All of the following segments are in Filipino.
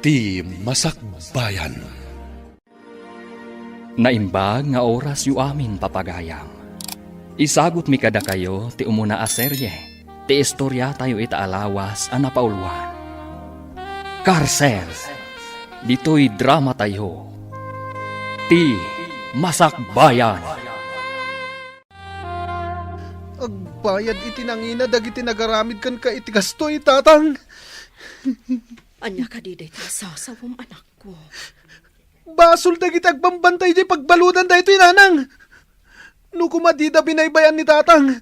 Ti Masakbayan. Naimbag nga oras yu amin papagayam. Isagot mi kada kayo ti umuna a serye. Ti istorya tayo itaalawas a napaulwan. Karsel. Dito'y drama tayo. Ti Masakbayan. Agbayad iti nangina dagiti nagaramid kan ka iti gastoy tatang. Anya ka di dayto sasawom anak ko. Basol dagiti agbambantay di pagbaludan dayto nanang. No kumadida binaybayan ni tatang.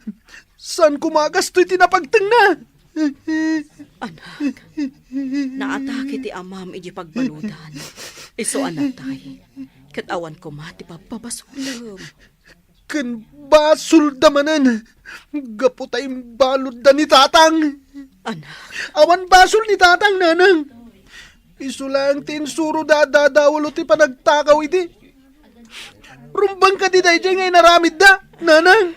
San kumagastoy tinapagteng na? Anak, naatake ti amam iji pagbaludan. Iso anatay, katawan ko mati papabasulam. Ken basol damanan. Gaputay balod da ni tatang. Anak, Awan basol ni tatang nanang. Iso lang tinsuro dadadawalo ti panagtakaw iti. Rumbang ka di dayjay ngay naramid da, nanang.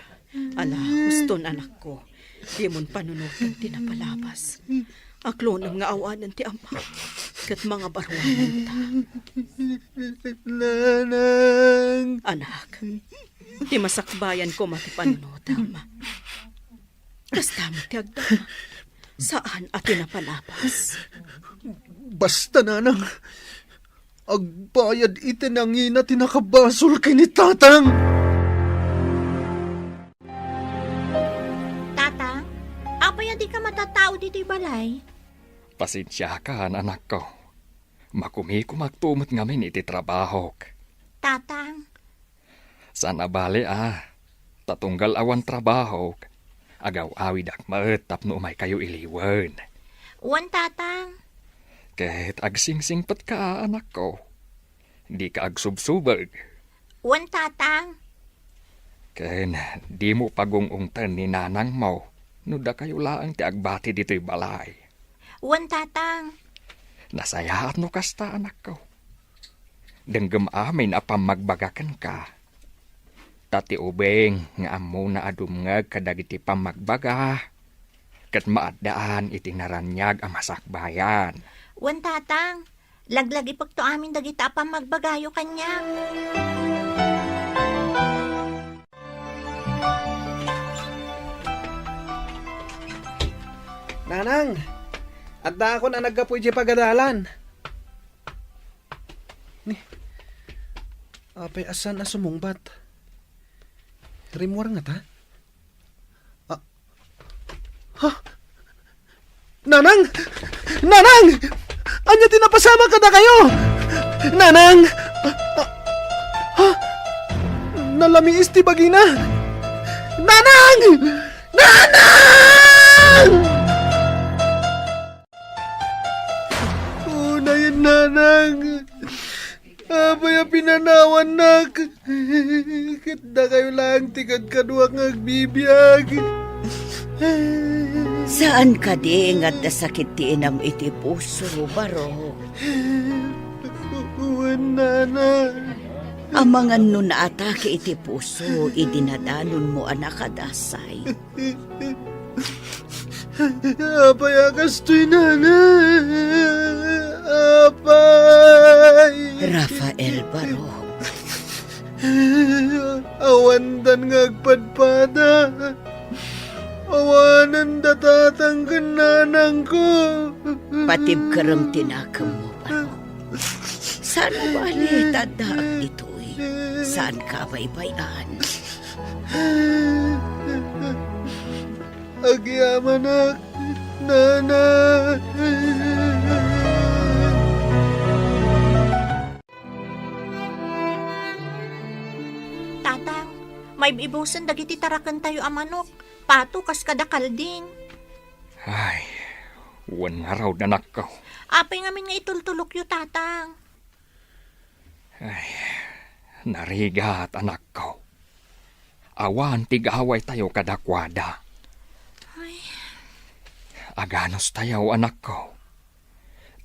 ala, huston anak ko. Di mon panunutan ti napalabas. Aklonam nga awanan ti ama. Kat mga barwanan ta. Nanang. Anak, ti masakbayan ko mati panunutam. Kastamit ti agdama. Saan at napalabas? Basta nanang. Agbayad iti nangina tinakabasol kay ni tatang. Tata, apay di ka matatao dito'y balay? Pasensya ka, anak ko. Makumi ko magtumot ngamin iti trabaho. Tatang, Sana bali tatunggal awan trabaho. Agaw awid ak maetap no umay kayo iliwan. wan tatang. Kahit agsingsingpat ka, anak ko. Di ka agsubsubag. Wan tatang. Ken di mo pagungungtan ni nanang mo. No da kayo laang ti agbati dito'y balay. Wan tatang. Nasayaat no kasta, anak ko. Denggem amin apam magbagakan ka. Tati ubeng nga amo na adumngag kadagiti pamagbaga. Kat maadaan iti naranyag ang masakbayan. Wan tatang. Laglag ipagto amin dagita pa magbagayo kanya. Nanang, adda ako na naggapoy di pagadalan. Ni, apay asan na sumungbat. Rimwar nga ta? Ha? Nanang! Nanang! Anya tinapasama ka na kayo! Nanang! Ha? Nalamiis ti bagina! Nanang! Nanang! Unayin, nanang! Abay pinanawan nak! Kita kayo lang tikad kadwa ng agbibiyag! Saan ka di ingat na sakit ti inam iti puso, baro? Nana. Amangan no na atake iti puso, idinadanon mo anak adasay. Apay agastoy, nana. Apay. Rafael Baro, Awandan ngagpadpada. Awanan datatang kananang ko. patib karam tinakam mo, Baro. Saan mo bali tadaak dito'y? Saan ka baybayan? Agyamanak, nana. Tatang, may ibusan dagiti tarakan tayo amanok. Pato kas kadakal din. Ay, wan nga raw anak ko. Apay ngamin nga itultulok yu tatang. Ay, narigat anak ko. Awan tigaway tayo kadakwada. Ay, Aganos tayo anak ko.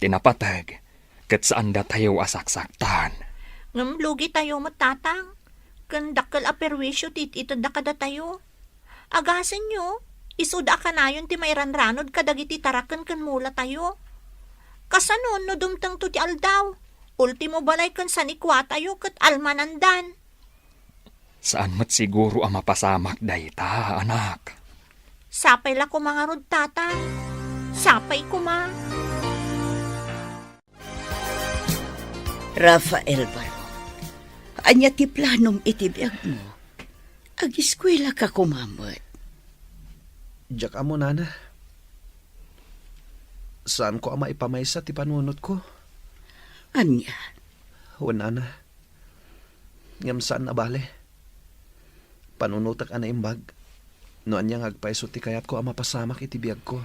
Tinapatag, kat saan da tayo asaksaktan. ngamlugi tayo mo tatang. Kandakal aperwisyo tit itad kada tayo. Agasan nyo, isuda ka na yun ti may ranranod kadagiti tarakan kan mula tayo. Kasanon no dumtang to ti aldaw. Ultimo balay kan sanikwa tayo kat almanandan. Saan mat siguro ang mapasamak dayta, anak? Sapay la ko mga rod tatang. Sapay ko ma. Rafael Barok, anya ti planom itibiyag mo. Ag-eskwela ka kumamot. Diyak amo, nana. Saan ko ama ipamaysa ti panunot ko? Anya, O, nana. Ngam saan na bale? Panunutak ana imbag. No anyang agpaiso ti kayat ko ama pasamak iti biyag ko.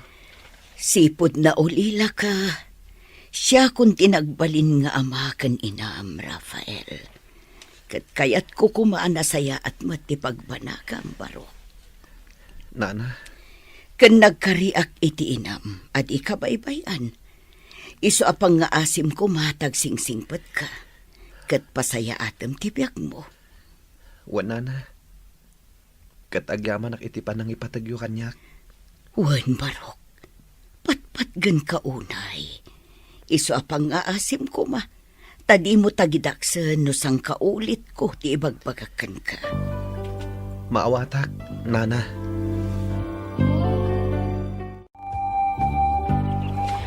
sipod na ulila ka. Siya kung tinagbalin nga ama kan inaam, Rafael. Kat kayat ko kumaan na saya at matipagbanakam, Barok. Nana, Kan nagkariak iti inam at ikabaybayan. Iso apang nga asim ko matag singsingpet ka. Kat pasaya atem tibiyag mo. o nana. Kat agyaman ak iti panang ipatagyo kanyak. Wan, Barok. Patpatgan ka unay. Iso apang nga asim ko ma. Tadi mo tagidaksen no sang kaulit ko ti ibagbagakan ka. Maawatak, nana.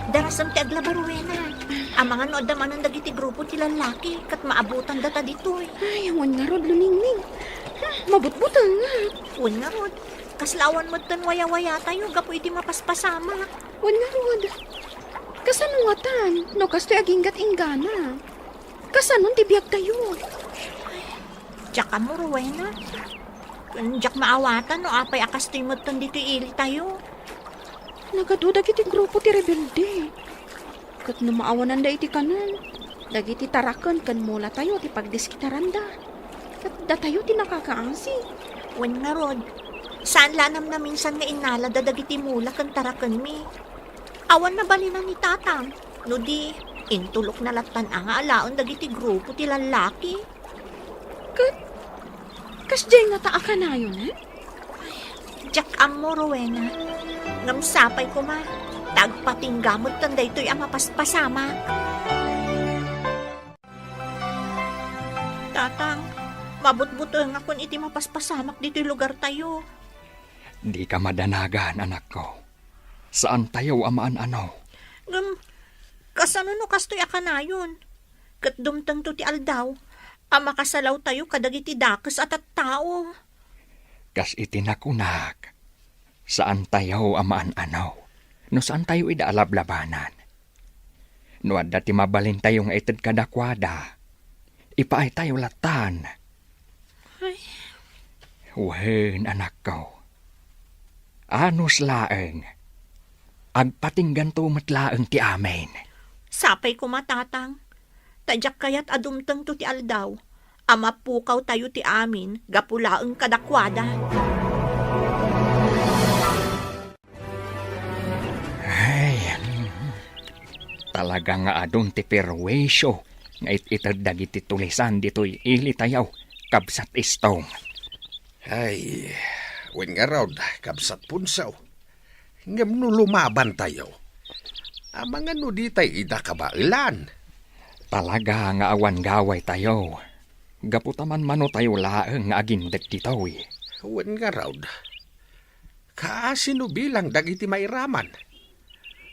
Darasam ti aglabaruena. Ang mga nood naman ang dagiti grupo ti lalaki kat maabutan data dito. Ay, awan nga rod, luningning. Mabutbutan nga. Wan nga rod. Kaslawan mo tan waya-waya tayo gapo iti mapaspasama. Wan nga rod. Kasanuatan, no kastoy aginggat inggana. Kasanon ti biyag tayo. Diyak mo, Rowena. Diyak maawatan no apay akastoy mo tan dito ili tayo. Nagaduda kiti grupo ti rebelde. Kat no maawanan da iti kanan. Dagiti tarakan kan mula tayo ti pagdiskitaran da. Kat da tayo ti nakakaasi. Wan nga rod. Saan lanam na minsan nga inala dadagiti mula kan tarakan mi. Awan na balinan ni tatang. No di, intulok na latan ang alaon dagiti grupo ti lalaki. Kasjay nga taa ka na yun, eh? Diyak mo, Rowena. Ngamsapay ko ma. Tagpating gamot tan daytoy ang mapaspasama. Tatang, mabutbuto nga kun iti mapaspasamak dito'y lugar tayo. Di ka madanagan, anak ko. Saan tayo amaan ano? Kasano no kastoy akanayon? Kat dumtang to ti aldaw, ang makasalaw tayo kadagiti dakes at tao. Kas itinakunak. Saan tayo amaan ano? No saan tayo idaalablabanan? No adda ti mabalin tayo nga ited kadakwada. Ipaay tayo latan. Ay. Wen, anak ko. Anos laeng. Agpatinggan to matlaeng ti amen. Sapay ko matatang. Tadyak kayat adumtang to ti aldaw. Ama pukaw tayo ti amin, gapulaeng kadakwada. Ay, talaga nga adun ti perwesyo. Nga ititad dagiti tulisan dito'y ili tayaw. Kabsat istong. Ay, wen nga raw, kabsat punsaw. Ngam no lumaban tayo. Amang ano di tayo idakabailan. Talaga nga awan gaway tayo. Gaputaman mano tayo laeng nga agindag dito'y. Wen nga raw, kaasino bilang dagiti mairaman.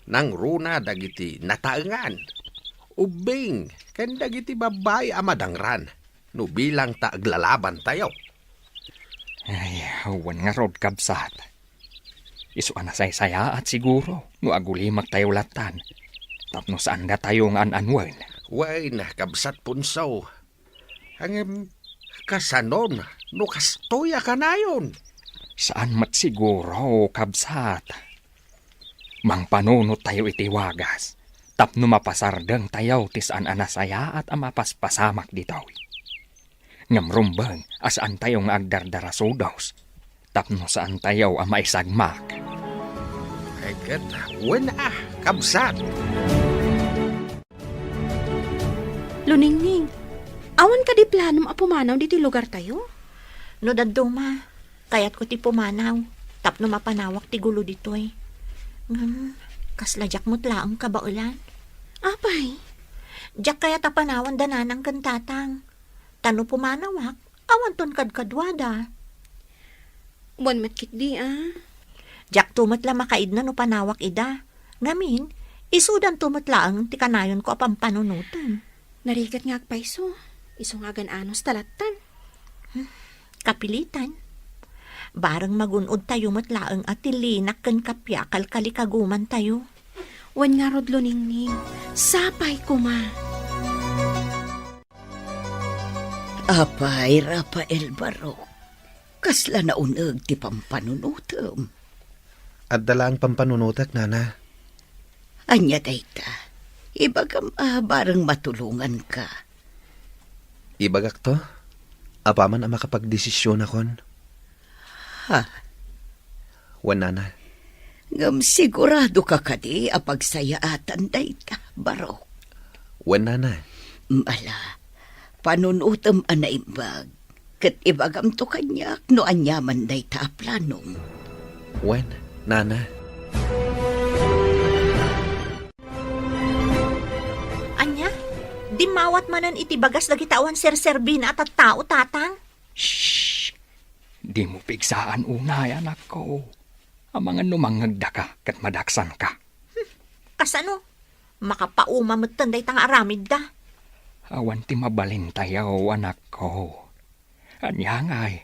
Nang runa dagiti nataengan. Ubing, kan dagiti babay amadangran. No bilang taaglalaban tayo. Ay, awan nga rod kabsat. Isu anasay-saya at siguro no agulimag tayo latan. Tapno saan da tayo nga ananwan. Way na kabsat punsaw. Ang kasanon, no kastoya ka na yun. Saan mat siguro kabsat. Mang panunot tayo itiwagas. Tapno mapasardeng tayo ti saan anasaya at amapaspasamak ditaw. Ngamrumbang asaan tayo nga agdardarasudaws. Tapno saan tayo ang maisagmak. Ay kat, wala, kabsat. Luningning, awan ka di planom apumanaw dito lugar tayo? No daduma, kayat ko ti pumanaw. Tapno mapanawak ti gulo dito'y. Kasladyak mo't laang kabaulan. Apay, Diyak kaya tapanawan dananang kan tatang. Tano pumanawak, awan ton kadkadwada. buwan matkit di Diyak tumatla makaid na no panawak ida. Ngamin, isudan tumatlaang ti kanayon ko apang panunutan. Narigat nga agpaiso. Iso nga anos talatan. Kapilitan. Barang magunod tayo matlaang at tilinak kan kapyakal kalikaguman tayo. Wan nga rodlo ningning. Sapay ko ma. Apay, Rafael Barok. Kasla na uneg ti pampanunutom. At dalang pampanunutak, nana. Anya dayta. Ibagam barang matulungan ka. Ibagak to? Apaman ang makapagdesisyon akon? Ha? Wan, nana. Ngam sigurado ka kadi apagsayaatan dayta, Barok. Wan, nana. Mala, panunutom anaimbag. Kat ibagam to kanyak no anyaman dayta planong. Wan, nana. Anya, di mawat manan iti bagas dagitawan serserbina at tao tatang. Shh! Di mo pigsaan unay, anak ko. Ang mga numangagda ka kat madaksan ka. Kasano? Makapaumamatan day tang aramid da. Awan ti mabalin tayaw, anak ko. Anyangay,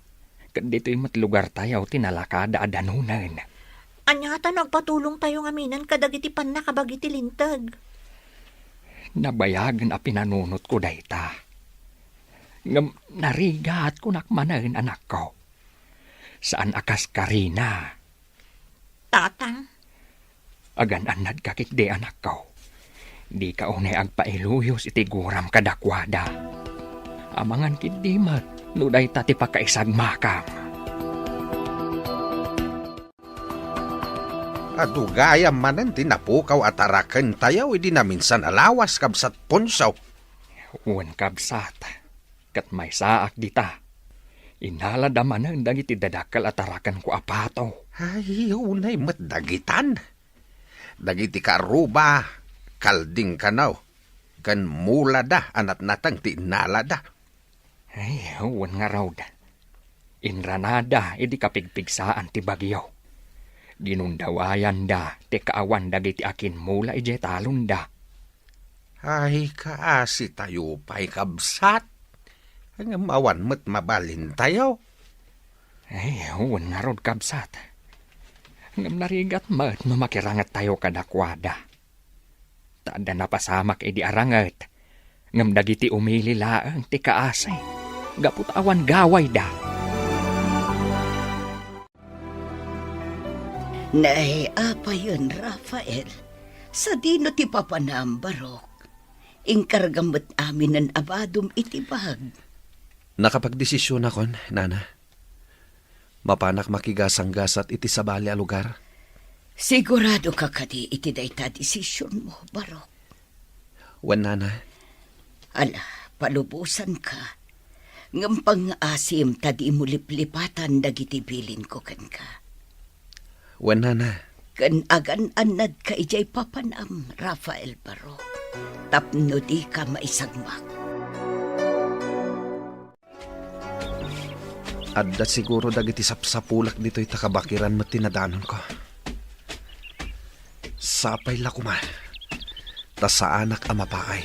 kat dito'y matlugar tayaw tinalakada adanunan. Anya ta nagpatulong tayo nga minan kadagiti pan nakabagiti lintag. Nabayagan a pinanunot ko dayta. Ngam narigat ko nakmanan, anak ko. Saan akas karina? Tatang, Agan anad kakikde, anak ko. Di ka unay agpailuyos iti guram kadakwada. Amangan kidimat, nuday tati pakaisagmakam. Adugaya manan tinapukaw at arakan tayaw, idi na minsan alawas kabsat punsaw. Uwan kabsat, kat may saak dita. Inaladaman dagiti dadakal at arakan ko apato. Ay, unay matdagitan. Dagiti karuba, kalding kanaw. Kan mula da, anat natang tinala da. Ay, uwan nga raw da. Inranada, idi kapigpigsaan ti bagyo. Dinundawayan da, ti kaawan dagiti akin mula ije talon da. Ay, kaasi tayo pa'y kabsat. Ang mawan mo't mabalin tayo. Ay, uwan nga raw kabsat. Ngam narigat mat mamakirangat tayo kadakwada. Tada napasamak edi arangat. Ngam dagiti umili laang ti kaasay. Gaput awan gaway da. Nay, apa yun, Rafael? Sa dino ti papanam, Barok. Ingkargamot amin ng abadom itibag. Nakapagdesisyon akon, nana. Mapanak makigasang-gasat iti sabali a lugar. Sigurado ka kadi iti dayta desisyon mo, Barok. Wan, nana. Ala, palubusan ka. Ngam pang-asim tadi mo liplipatan dagiti bilin ko kan ka. Wan, nana. Kan agan anad ka ijay papanam, Rafael Barok. Tapno di ka maisagmak. Adda siguro dagiti sapsapulak dito'y takabakiran mo tinadanon ko. Sapay la kuma. Ta sa anak amapaay.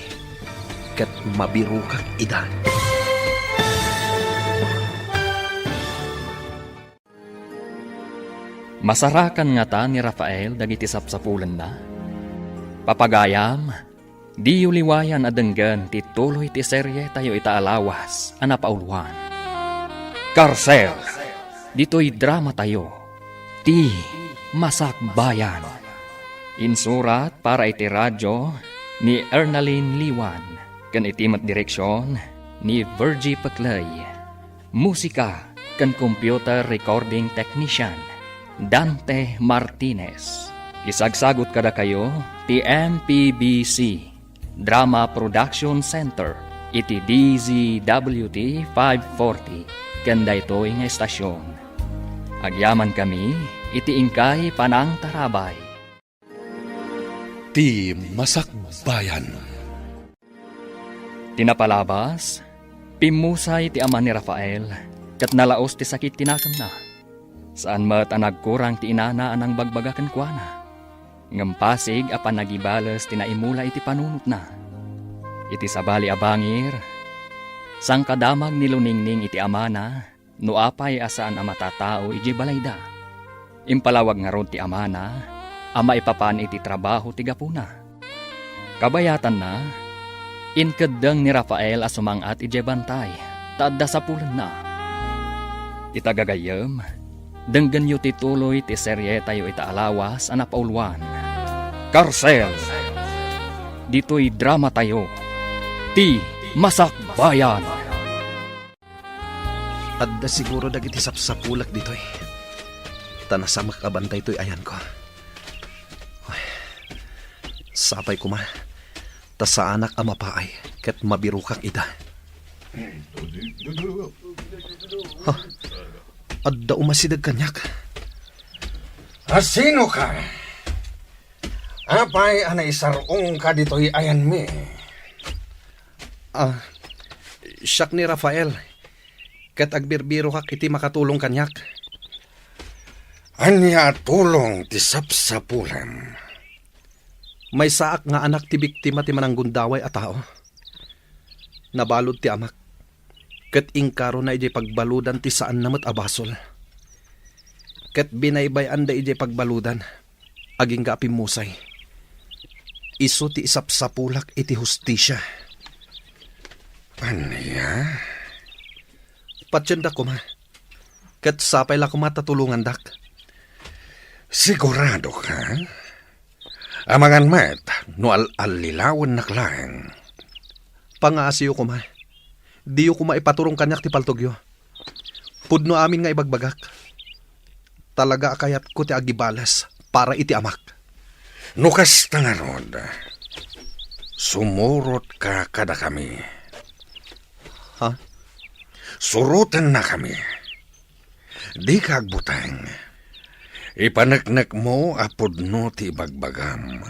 Kat mabiru kang ida. Masarakan nga ta ni Rafael dagiti sapsapulan na. Papagayam, di uliwayan adenggan ti tuloy ti serye tayo itaalawas anapauluan. Karsel, dito'y drama tayo. Ti Masakbayan. Insurat para iti radyo ni Ernaline Liwan. Kan itimat direksyon ni Virgie Paclay. Musika kan computer recording technician Dante Martinez. Isagsagot kada kayo ti MPBC Drama Production Center iti DZWT 540 kanda ito'y nga estasyon. Agyaman kami iti ingkay panang tarabay. Ti Masakbayan. Tinapalabas, pimusay ti ama ni Rafael, kat nalaos ti sakit tinakam na. Saan mat ang nagkurang ti inana anang bagbagakan kwa na. Ngampasig apan nagibalas tinaimula iti panunot na. Iti sabali abangir, sang kadamag niluningning iti ama na, no apay asaan ang matatao iti balayda. Impalawag nga ron ti ama na, ama ipapan iti trabaho ti gapuna. Kabayatan na, inkadang ni Rafael asumangat iti bantay, taadda sa pulan na. Itagagayam, denggan yu tituloy ti serye tayo itaalawas ang napauluan. Karsel! Dito'y drama tayo, Ti Masakbayan. Adda siguro dagiti sapsapulak ditoy. Tanasamak abantay to'y ayan ko. Uy, sapay ko ma. Ta sa anak amapaay, ket mabirukak ida. Huh, adda umasidag kanyak. Sino ka? Apay anay sarong ka dito'y ayan mi. Siyak ni Rafael. Ket agbirbiro kak iti makatulong kanyak. Anya tulong ti sapsapulan. May saak nga anak ti biktima ti mananggundaway a tao. Nabalod ti amak. Ket ingkaro na iti pagbaludan ti saan namot abasol. Ket binaybayan da iti pagbaludan. Aging ka apimusay. Isu ti isapsapulak iti hustisya. Anya? Patsenda ko ma. Ket sapay la ko matatulungan dak. Sigurado ka? Amangan met, no al-alilawan naklang. Pangaasiyo ko ma. Diyo ko maipaturong kanyak ti paltogyo. Pudno amin nga ibagbagak. Talaga akayat ko ti agibalas para iti amak. Nukas tangarod, sumurot ka kada kami. Ha? Surutan na kami. Di ka agbutang. Ipanaknak mo apod no ti bagbagam.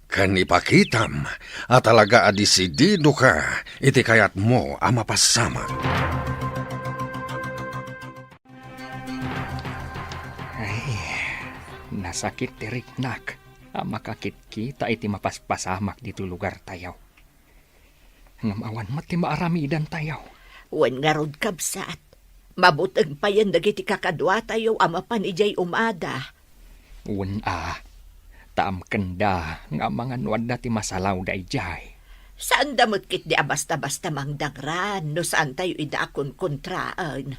Kan ipakitam at talaga adisidido ka iti kayat mo ang mapasama. Ay, nasakit ti riknak. Makakit kita iti mapaspasamak dito lugar tayaw. Ngamawan mat ti maaramidan tayaw. Wan nga rod kabsat. Mabutag pa yan dagiti kakadwa tayo ama panijay umada. Wan taam kenda nga mga nuwad ti masalaw da ijay. Saan damot kit di basta-basta mangdangran no saan tayo idakon kontraan.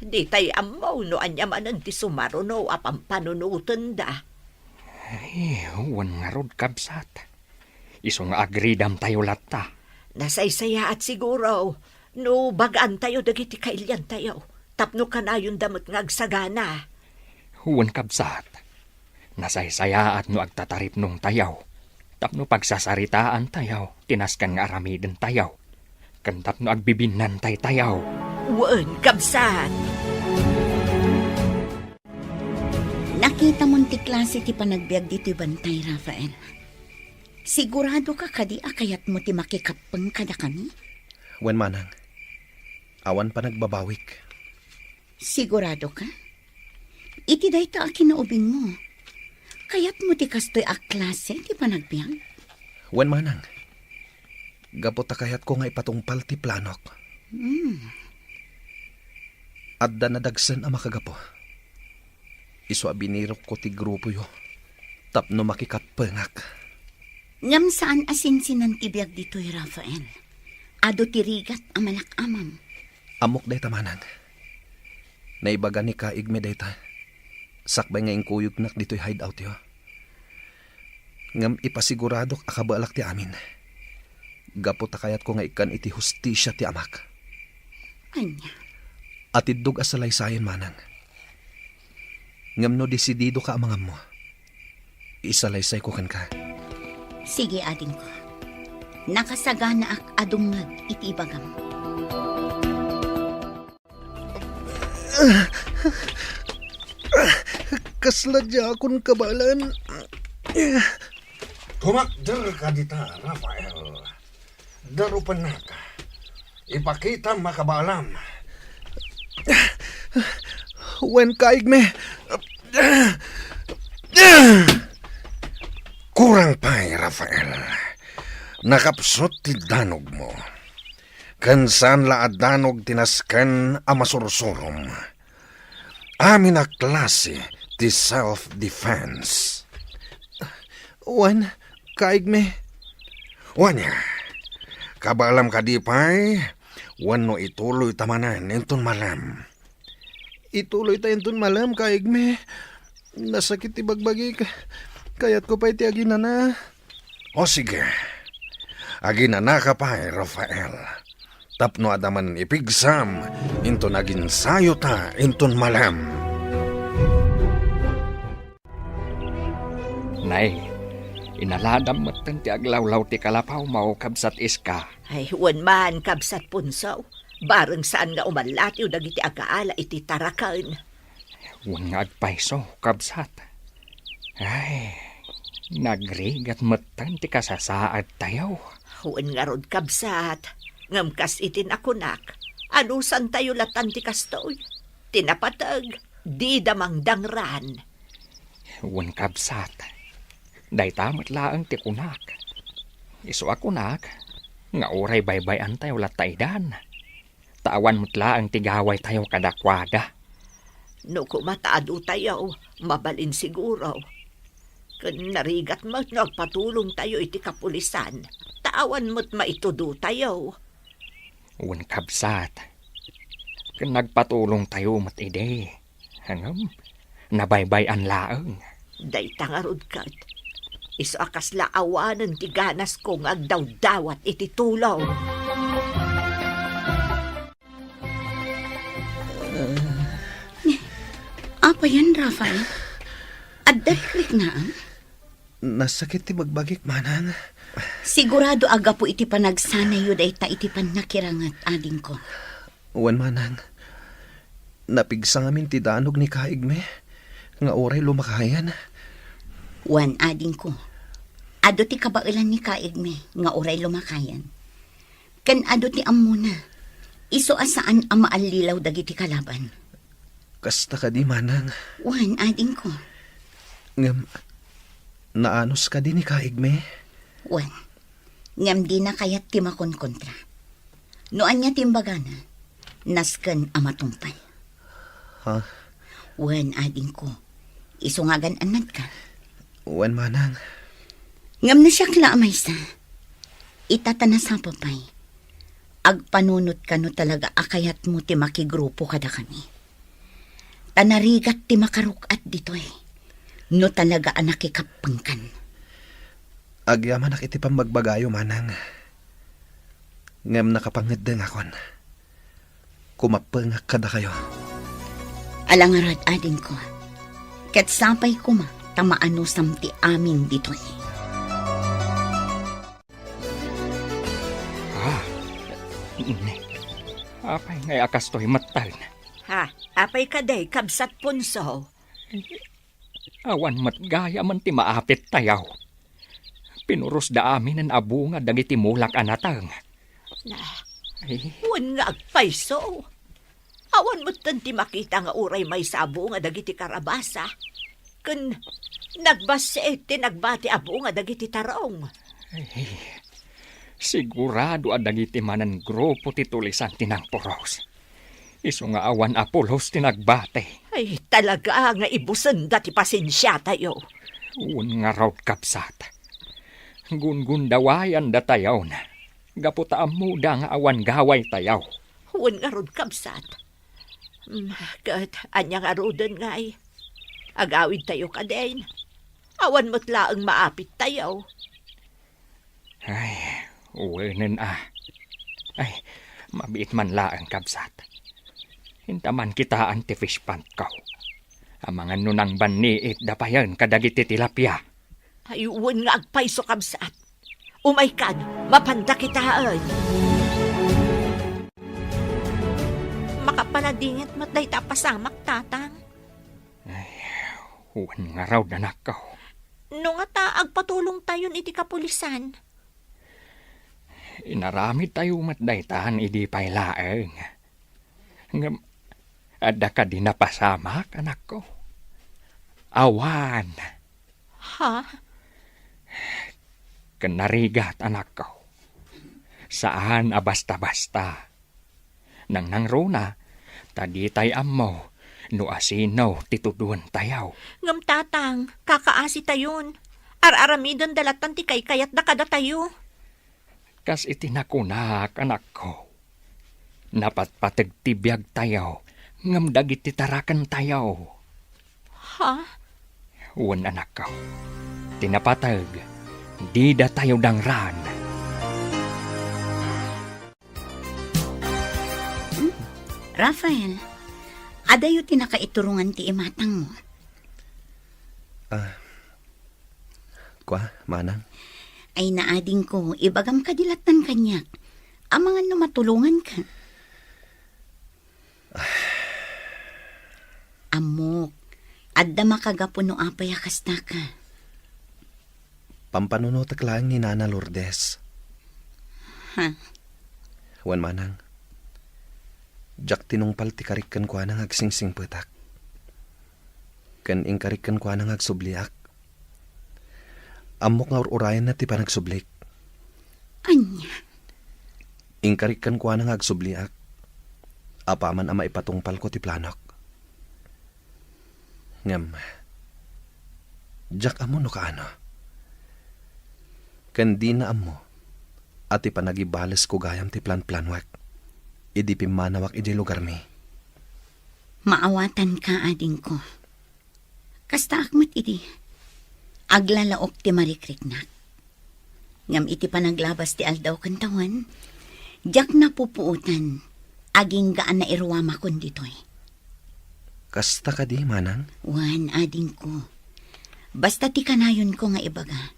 Di tayo amaw no anyamanan ti sumaro no apang panunutan da. Ay, wan nga rod kabsat. Iso nga agridam tayo lata. Nasaysaya at siguro, no bagaan tayo dagiti kailyan tayo. Tapno ka na yung damot nga agsagana. Huwan kabsat. Nasaysaya at no agtatarip nung tayaw. Tapno pagsasaritaan tayaw, tinaskan nga aramiden tayaw. Kantap no agbibinan tayaw. Wan kabsat. Nakita mong ti klase ti panagbiag dito'y bantay, Rafael. Sigurado ka kadi akayat mo ti makikapeng kada kami? Wen manang. Awan pa nagbabawik. Sigurado ka? Iti day ta kinaubing mo. Kayat mo ti kastoy a klase ti panagbiag? Wen manang. Gapot kayat ko nga ipatungpal ti planok. Adda na dagsen ang makagapo. Isu abinirok ko ti grupo yo. Tapno makikapengak. Ngam saan asinsinan ti biag dito'y, Rafael? Ado ti rigat ang malakamam. Amok day tamanan. Naibaga ni kaig me day ta. Sakbay nga ingkuyog nak dito'y hideout yo. Ngam ipasiguradok akabalak ti amin. Gapot kayat ko nga ikan iti hustisya ti amak. Anya? Atidog asalay sayan manang. Ngam no desidido ka amangam mo. Isalaysay ko kan ka. Sige, ading ko. Nakasagana ak adungag iti ibagam. Kasladya akong kabalan. Kumakder ka dita, Rafael. Darupan na ka. Ipakita makabalam. Wen kaigme. Kurang pa'y, Rafael. Nakapsot ti danog mo. Kansan laad danog tinaskan a masursurom. Amin a klase ti self-defense. Wen kaigme. Wanya, kabalam ka di pa'y, wano ituloy tamanan inton malam. Ituloy tayo tun malam kaigme. Nasakit ti bagbagi kayat ko pa iti agina na. O sige, aginana ka pa'y, Rafael. Tapno adaman ipigsam, inton agin sayo ta inton malam. Nay, inaladam mo't ti aglawlaw ti kalapaw mao kabsat iska. Ay, wan man, kabsat punsaw. Bareng saan nga umalat yung dagiti agaala iti tarakan. Wan nga agpaiso kabsat. Ay, nagrigat mo't ti kasasaad tayo. Wan nga rod kabsat. Ngamkas itin akunak. Anusan tayo latan ti kastoy. Tinapatag, di damang dangran. Wan kabsat. Day tamat laang ti kunak. Iso akunak, nga oray baybayan tayo lataydan. Tawan mo't laang tigaway tayo kadakwada. No kumataado tayo, mabalin siguro. Kung narigat mo't nagpatulong tayo iti kapulisan, tawan mo't maitudo tayo. Wan kabsat. Kung nagpatulong tayo mo't ide. Hangam, nabaybayan laang. Day tangarod kat. Iso akas laawanan ti ganas kong agdaw-dawat iti tulaw. Apa yan, Rafael? Addarik na ang? Nasakit ti bagbagik manang. Sigurado aga po iti panagsanay yun ay ta iti panakirangat ading ko. Wan manang. Napigsang amin ti danog ni kaigme. Nga oray lumakayan. Wan ading ko. Ado ti kabailan ni kaigme nga oray lumakayan. Kan ado ti amuna. Iso asaan ang maalilaw dagiti kalaban. Kasta ka di manang. Wan ading ko. Ngam, naanos ka di ni kaigme. Wan, ngam di na kayat ti makonkontra. Noan niya timbagana, nasken amatumpay. Ha? Wan ading ko. Isungagan anad ka. Wan manang. Ngam na siya klaamay sa. Itatana sa papay. Agpanunot ka no talaga akayat mo ti makigrupo kada kami. Tanarigat ti makarukat dito eh. No talaga anakikapangkan. Agyaman ak iti pamagbagayo manang. Ngam nakapangedeng akon. Kumapeng kada kayo. Alangarad adin ko. Kat sapay kuma tamaano samti amin dito eh. Apay ngay akas to'y matal na. Ha, apay kaday, kabsat punso. Awan matgaya man ti maapit tayaw. Pinuros da amin ang abo nga dagiti mulak anatang. Na, Ay, wan nga agpaiso. Awan mo ti makita nga uray may sabo nga dagiti karabasa. Kun nagbase ti nagbati abo nga dagiti tarong. sigurado adagiti manan grupo ti tulisan tinang poros. Iso nga awan apulos tinagbate. Ay, talaga nga ibusan dati pasensya tayo. Un nga raw kapsat. Gungundawayan da tayaw na. Gaputa amuda nga awan gaway tayaw. Huwag nga rod kabsat. Kat anya nga rodon nga ay. Agawid tayo ka din. Awan mo't laang maapit tayo. Ay, uwenen Ay, mabiit man laang kabsat. Hintaman kita anti-fish pant ko. Ang mga nunang baniit dapayan kadagiti tilapia. Ay, huwag nga agpaiso kabsat. Umaykan, mapanda kitaan. Makapaladingit mo't day tapasamak tatang. Huwan nga raw danak ko. No nga ta, agpatulong tayon iti kapulisan. Inaramid tayo matdaytahan idi pailaeng. Ngam, ada ka di napasamak, anak ko. Awan, Ha? kanarigat, anak ko. Saan basta-basta. Nang nangruna, tadi tay ammo, no asino tituduan tayaw. Ngam tatang, kakaasi tayon. Ar-aramidon dalatan ti kayat da kada tayo. Kas itinakunak, anak ko. Napatpatag tibiyag tayaw, ngam dagiti tarakan tayaw. Ha? Wan, anak ko. Tinapatag, di da tayo dangran. Rafael, adayo tinakaiturungan ti imatang mo. Kwa, manang? Ay naading ko, ibagam kadilatan kanyak. Amangan no matulungan ka. Amok, adda makagapo no apay akasta ka. Pampanunutak lang ni Nana Lourdes. Ha? Wan, manang. Jak tinungpal ti karikan kwa nang agsingsing petak. Kan ing karikan kwa nang agsubliak. Amok nga urayan na ti panagsublik. Anya? Ing karikan kwa nang agsubliak. Apaman ama ipatungpal ko ti planok. Ngam. Jak amo no kaano. Kan di na amo. At ipanagibales ko gayam ti plan-planwak. Idi pimanawak iti lugar mi. Maawatan ka, ading ko. Kasta akmat iti. Aglalaok ti marikriknak. Ngam iti panaglabas ti aldaw kantawan. Jak na pupuutan. Aging gaan na irwama kon ditoy. Kasta ka di, manang? Wan, ading ko. Basta ti kanayon ko nga ibaga.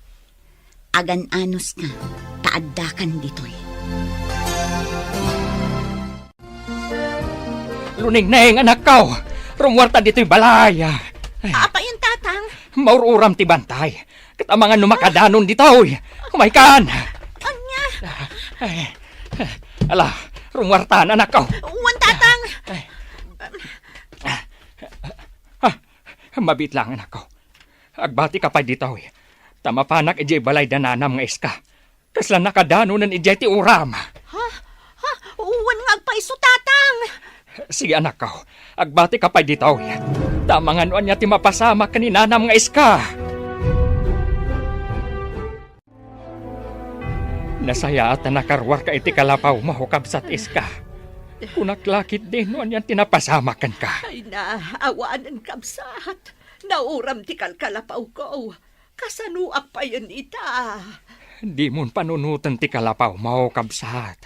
Agan-anos ka, taaddakan ditoy. Luning-neng, anak ko. Rumwarta dito'y balaya. Apa yung tatang? Maururam ti bantay. Katamangan numakadanon dito'y. Humaykan. Anya? Ay, ala, rumwartaan, anak ko. Wan tatang! Mabit lang, anak ko. Agbati ka pa dito'y. Tamapanak ijay balay dananam nga iska. Kasla nakadanon ng ijay ti uram. Ha? Wan nga agpaiso tatang! Sige, anak ko. Agbati ka pa dito'y. Tamangan niya ti mapasama ka ni nanam nga iska. Nasaya at nakarwar ka iti kalapaw mahukab sat iska. Kunaklakit din niyan tinapasamakan ka. Ay na, awaanan kabsat. Nauram ti kalkalapaw ko. Kasanuak pa yan ita. Di mon panunutan ti kalapaw mahukab sat.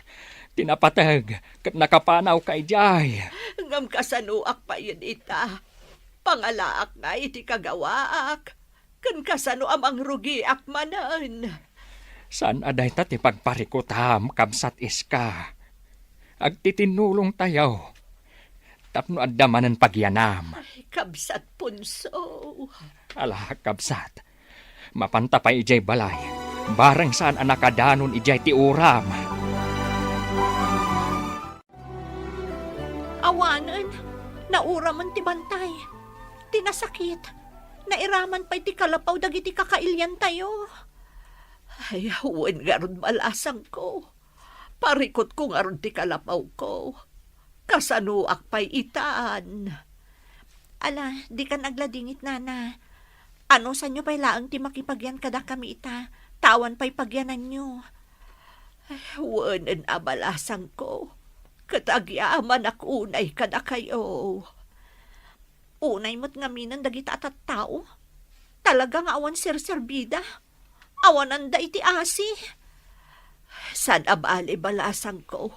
Tinapatag kat nakapanaw ka ijay. Ngam kasanuak pa yan ita. Pangalaak nga iti kagawaak. Kan kasano amang rugiak manan. Saan aday ta ti pagparikutam kabsat iska. Agtitinulong tayo. Tapno adamanan pagyanam. Ay, kabsat punso. Ala, kabsat. Mapantapay ijay balay. Barang saan anakadanon ijay ti uram. Awanan, nauraman ti bantay. Tinasakit. Nairaman pa'y ti kalapaw dagiti kakailyan tayo. Ay, huwin garon malasang ko. Parikot ko ngaron ti kalapaw ko. Kasanuak pa'y itaan. Ala, di ka nagladingit, nana. Ano sa nyo pa'y laang ti makipagyan kada kami ita? Tawan pa'y pagyanan nyo. Ay, huwin abalasang ko. Katagyaman ak unay kada kayo. Unay mo't ngaminan dagita at tao. Talagang awan sir-serbida. Awanan da iti asi. San abali balasang ko.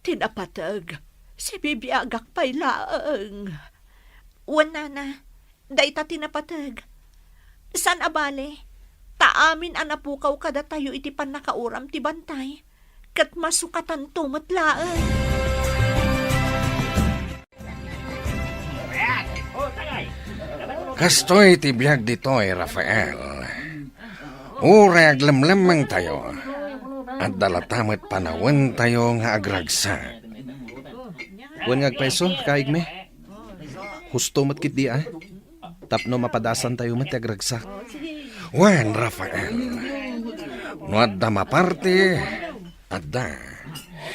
Tinapatag. Si bibiyagak pa'y laang. Wan, nana. Da ita tinapatag. San abali? Taamin anapukaw kada tayo iti panakauram ti bantay. Kat masukatan tumatlaan. Kastoy ti biyag ditoy, Rafael. Urag lemlemang tayo. At dalatamat panawan tayo nga agragsa. Wan nga peso, kaig me. Husto mat kit di Tapno mapadasan tayo mat agragsak. Wan, Rafael. No adda maparte, adda.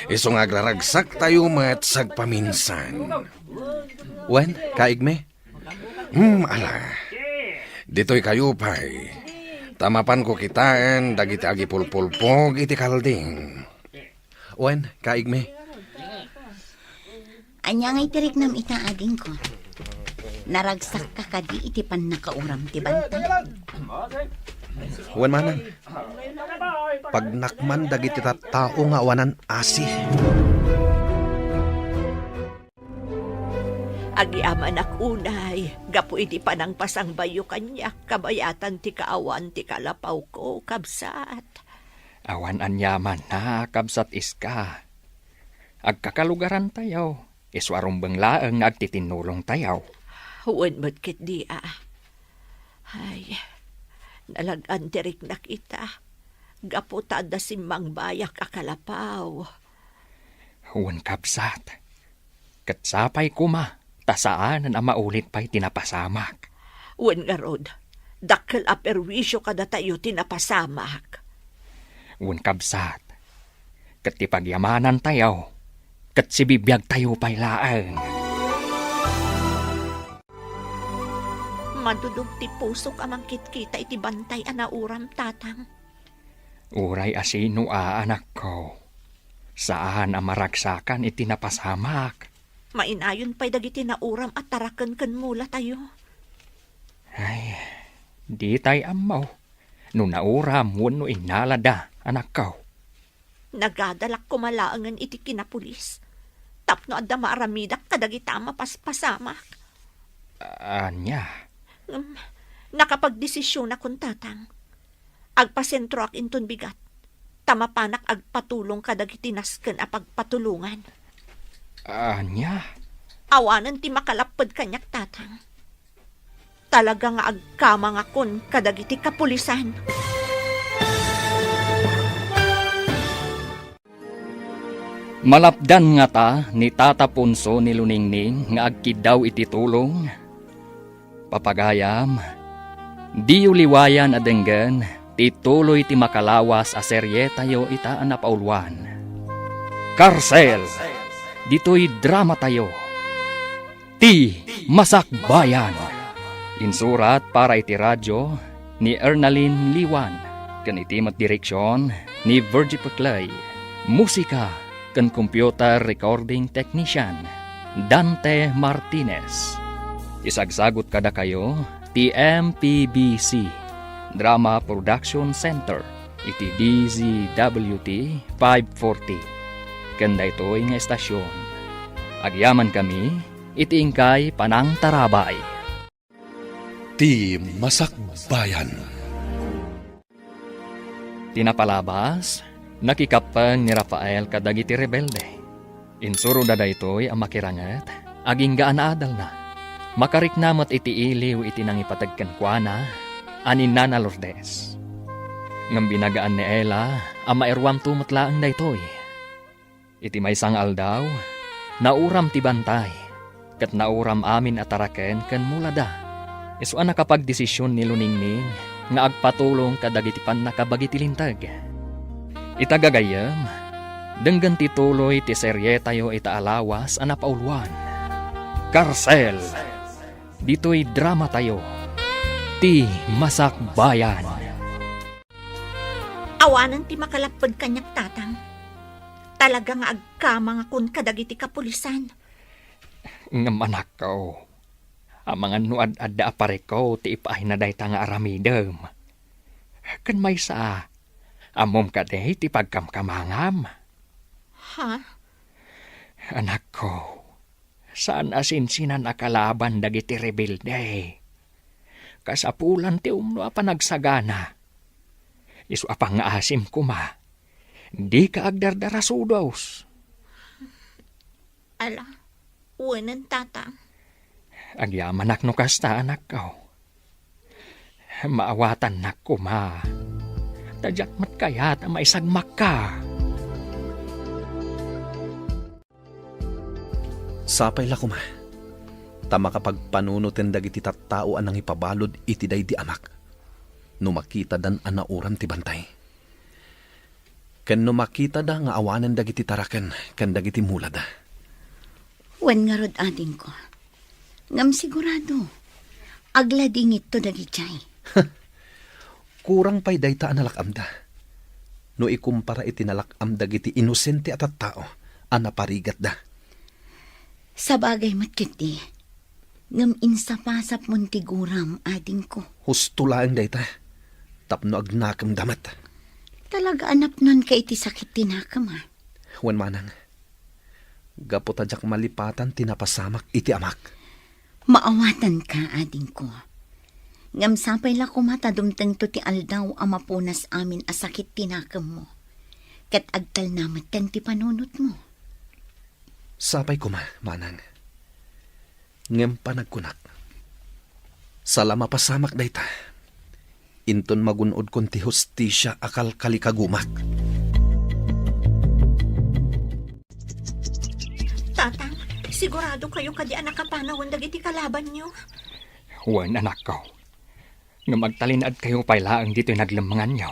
Isong agraragsak tayo mat sagpaminsan. Wan, kaig me. Ala. Dito'y kayo pa'y. Tamapan ko kitaan, dagiti agi pulpulpog, iti kalding. Wan, kaig me. Anya ngay tirik nam itaading ko. Naragsak ka kadi iti pan nakauram ti bantay. Wan manang. Pag nakman dagiti tao nga wanan asi. Agiaman ak unay, gapu iti panang pasangbayo kanya, kabayatan ti kaawan ti kalapaw ko, kabsat. Awan anyaman na, kabsat iska. Agkakalugaran tayo. Iswarong banglaang agtitinulong tayo. Huwag mo't kit di Ay, nalagan tirik na kita. Gapu tada simang bayak akalapaw. Huwan kabsat. Katsapay kuma. Tasaan na maulit pa'y tinapasamak. Huwag nga rod, dakil aperwisyo kada tayo tinapasamak. Huwan kabsat. Katipagyamanan tayo. Katsibibiyag tayo pa'y laang. Madudog ti pusok amang kitkita iti bantay anauram tatang. Uray asino anak ko. Saan ang maragsakan iti napasamak? Mainayon pa'y dagiti nauram at taraken ken mula tayo. Ay, di tay amaw. No nauram, wano inalada, anak ko. Nagadalak kumalaangan iti kinapulis. Tapno adda maaramidak kadagita mapaspasamak. Anya? Nakapagdesisyon akong tatang. Agpasentro ak inton bigat. Tamapanak agpatulong kadagiti nasken a pagpatulungan. Anya? Awanan ti makalapad kanyak tatang. Talaga nga agkamang akon kadagiti kapulisan. Malapdan nga ta ni Tata Punso ni Luningning nga agkidaw iti tulong. Papagayam, di uliwayan adenggan, tituloy ti makalawas a serye tayo ita anapaulwan. Karsel! Dito'y drama tayo. Ti Masakbayan. Insurat para iti radyo ni Ernalyn Liwan. Kan itimat direksyon ni Virgie Peclay. Musika kan computer recording technician Dante Martinez. Isagsagot kada kayo ti MPBC Drama Production Center iti DZWT 540. Kanda ito'y nga estasyon. Agyaman kami, iti ingkay Panang Tarabay. Ti Masakbayan. Tinapalabas, nakikapang ni Rafael kadagiti rebelde. Insuro da ito'y ang makirangat, aging gaan na adal na. Makariknamot iti iliw iti nang ipatagkan kwa na, anin na Lourdes. Ngam binagaan ni Ella, ang mairwam tumutlaang da ito'y. Iti may sangal daw, nauram ti bantay, kat nauram amin ataraken ken mulada. Isu nakapagdesisyon ni Luningning, nga agpatulong kadagiti pan nakabagiti lintag. Itagagayam, denggan tituloy ti serye tayo itaalawas anapaulwan. Karsel! Dito'y drama tayo, ti Masakbayan. Awanan ti makalapad kanyak tatang. Talaga nga agkamang akon kadagiti kapulisan. Ngam anak ko, ang mga nuad adda apare ko ti ipaay na day nga aramidem. Kan may sa, amom ka day ti pagkamkamangam. Ha? Anak ko, saan asinsinan akalaban dagiti rebelde? Kasapulan ti umno apa nagsagana. Isu apang nga asim kuma. Di ka agdardarasudos. Ala, uwanan tatang. Agyaman no kasta anak ko. Maawatan na kuma. Tadyak mat kayat ang maisagmak ka. Sapay la kuma. Tama kapag panunutin dagiti tattao anang ipabalod iti day di amak. No makita dan anauran ti bantay. Ken no makita da nga awanan dagiti taraken ken dagiti mulad. Wen nga rod ading ko. Ngam sigurado. Aglading ito dagichay. Kurang pa'y dayta analakam da. No ikumpara iti nalakam dagiti inosente at tao anaparigat da. Sa bagay matkiti. Ngam insapasap mon tiguram ading ko. Husto lang dayta. Tapno agnakam damat. Talaga anap nun ka iti sakit tinakam ha. Wen manang. Gapotadyak malipatan tinapasamak iti amak. Maawatan ka ading ko. Ngam sapay la kumata dumteng to ti aldaw ang mapunas amin a sakit tinakam mo. Kat agtal namat kan ti panunot mo. Sapay kuma, manang. Ngem panagkunak. Salama pasamak dayta. Inton magunod kon ti hustisya akal kalikagumak. Tatang, sigurado kayo kadi anak kapanawon dagiti kalaban nyo. Wan anak ko. Nga magtalinad kayo pailaang dito'y naglamangan nyo.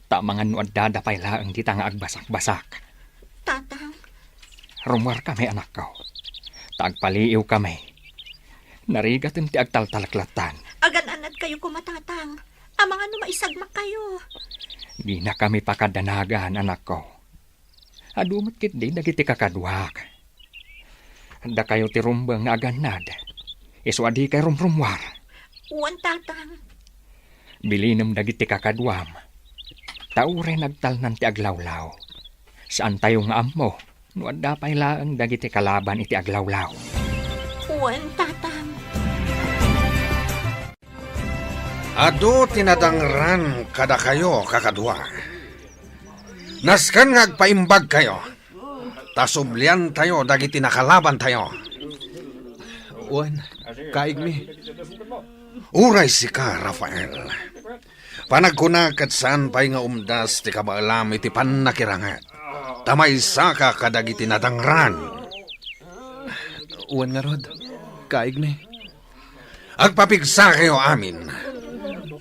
Tamangan no adada pailaang dita nga agbasak-basak. Tatang, Rumwar kami anak ko. Tagpaliiw kami. Narigatin ti agtaltalaklatan. agan-anad kayo kumatatang. Amang ano maisagmak kayo. Di na kami pakadanagan anak ko. Adumot kit di dagiti kakadwak. Da kayo ti rumbang nga aganad. Iswadi kay rumrumwar. Uwan tatang. Bilinam dagiti kakadwam. Taure nagtalnan ti aglawlaw. Saan tayo nga ammo? No adda pay laang dagiti kalaban iti aglawlaw. Uwan tatang. Ado tinadangran kada kayo kakadwa. Naskan nga agpaimbag kayo. Tasublian tayo dagiti nakalaban tayo. Wan, kaig mi. Uray si ka, Rafael. Panagkunakat saan pa'y nga umdas ti kabaalam iti panakirangat. Tamay saka kadagiti nadangran. Wan nga rod, kaig mi. Agpapigsa kayo amin.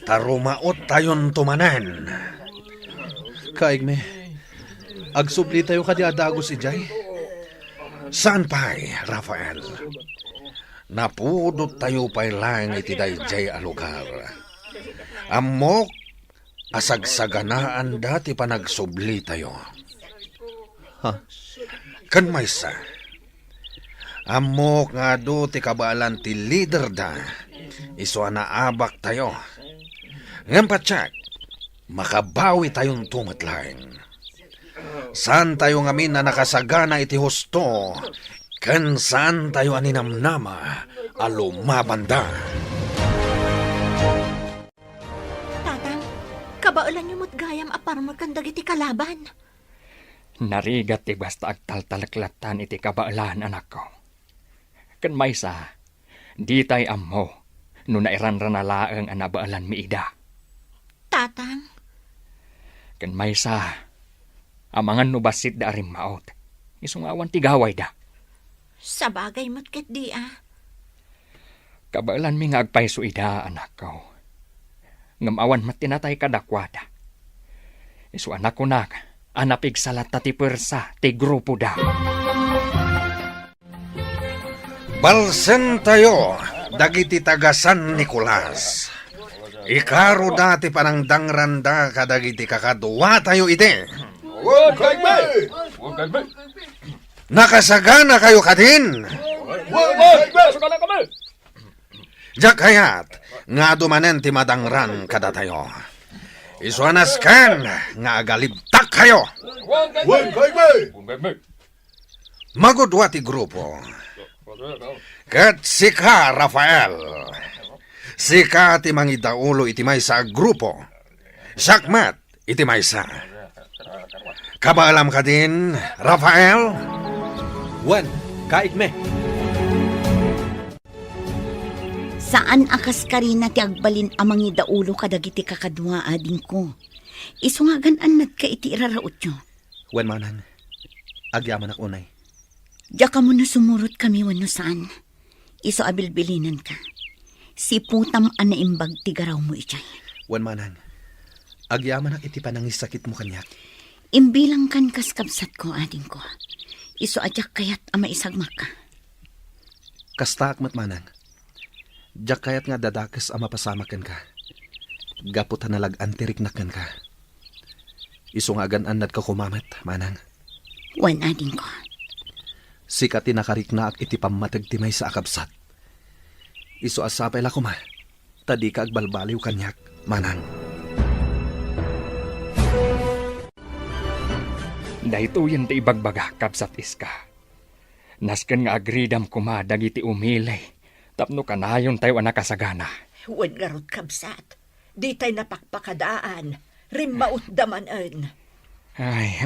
Tarumaot tayon tumanan. Kaig mi. Agsubli tayo kadi adagos ijay. Saan pa'y, Rafael? Napudot tayo pa'y lang iti dayjay a lugar. Amok, asagsaganaan dati pa nagsubli tayo. Ha? Kan maysa. Amok nga do ti kabalan ti leader da. Iso na abak tayo. Ngayon patsak, makabawi tayong tumatlaing. Saan tayo ngamin na nakasagana iti husto, kan saan tayo aninamnama, alumabanda. Tatang, kabaulan nyo mo't gayam aparma kan dagiti kalaban. Narigat ti basta agtaltalaklatan iti kabaalan anak ko. Kan maysa, di tay ammo, no nairanran na laang anabaalan mi ida. Tatang, Kan maysa, amangan no basit da arim maot. Isungawan ti gaway da. sa bagay mo't ket di ah. Kabaalan mi nga agpayso ida anak ko. Ngamawan matinatay kadakwada. Isu anak ko nak, anapig salat ti persa ti grupo da. Balsen tayo, dagiti taga San Nicolas. Ikaro dati panang dangranda kadagiti kakadwa tayo ite. Nakasagana kayo kadin. Jak hayat, nga dumanen ti madangran kada tayo. Isuanas kan, nga agalibtak kayo. Magudwa ti grupo. Kat sika, Rafael. Sika ti mangidaulo iti maysa grupo. Sakmat iti maysa. Kabaalam ka din, Rafael? Wan, kaig mi. Saan akas karina ti agbalin amang idaulo kadagiti kakadwa ading ko. Isu nga gananad ka iti iraraot nyo. Wen manang, agyaman ak unay. Diya ka mo na sumurot kami wano saan. Isu abilbilinan ka. Si putam anaimbag tigaraw mo ichay. Wen manang, agyaman ak iti panangisakit mo kanyak. Imbilang kan kaskabsat ko, ading ko. Isu adyak kayat ama isagmak ka. Kasta akmat manang. Diyak kayat nga dadakas ama pasamakan ka. Gapot hanalag antiriknakan ka. Isu nga gananad ka kumamat, manang. Wan ading ko. Sikati nakarikna ak iti pamatagtimay sa akabsat. Isu asapay la kuma. Tadi ka agbalbaliw kanyak, manang. Dahito yan ti ibagbaga kabsat iska. Nasken nga agridam kuma dagiti umilay. Tapno kanayon tayo anakasagana. Wen garot kabsat. Di tayo napakpakadaan. Rimmaut damanan. Ay,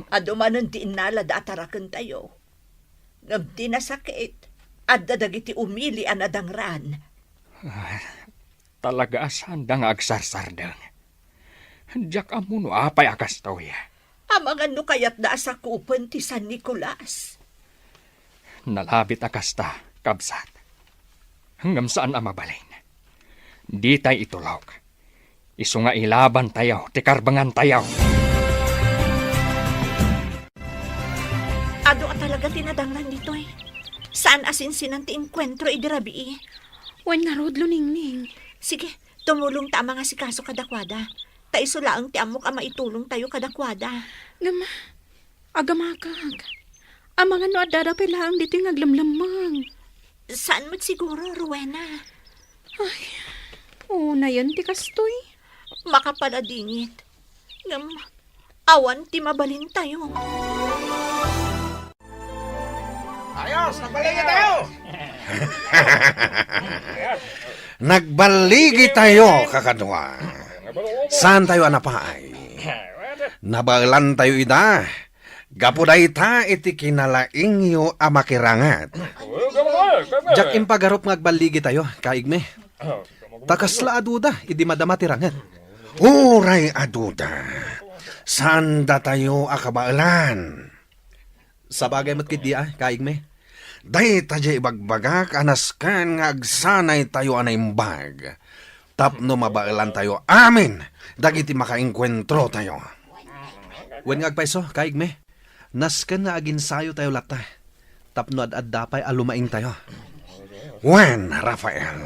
Adumanan di inala datarakan tayo. Ngam di nasakit. At dadagiti umili anadangran. talaga asanda nga agsarsardang. Diyak amuno apay akas tao ya. Amangan no kayat da sa kupan ti San Nicolas. Nalabit akasta, kabsat. Hanggang saan ang mabalin? Di tayo itulog. Isu nga ilaban tayo, tikarbangan tayo. Ado ka talaga tinadanglan dito eh. Saan asinsinan ti enkwentro idirabi eh. Wan nga rodlo ningning. Sige, tumulong ta mga sikaso kadakwada. Ta isulaang ti amok ama itulong tayo kadakwada. Ngam, agamakag. Amangan no adada lang dito yung aglamlamang. Saan mo't siguro, Rowena? Na yan ti kastoy. Makapaladingit. Ngam, awan ti mabalin tayo. Ayos, nagbaligi tayo! Nagbaligi tayo, kakadwa. Saan tayo anapaay? Nabalan tayo ida. Gapuday ta iti kinalaing yo amakirangat. Diyak impagarop nga agbaligi tayo, kaigme. Takasla aduda, idi madama tirangan. Uray aduda. Saan da tayo akabaalan? Sa bagay mo't kiti kaigme. Day tayo ibagbagak anaskan nga agsanay tayo anaimbag. Tapno mabailan tayo amin. Dagiti makainkwentro tayo. Wen nga agpaiso, kaigme. Nasken nga aginsayo tayo lata. Tapno ad dapay alumaing tayo. Wen, Rafael.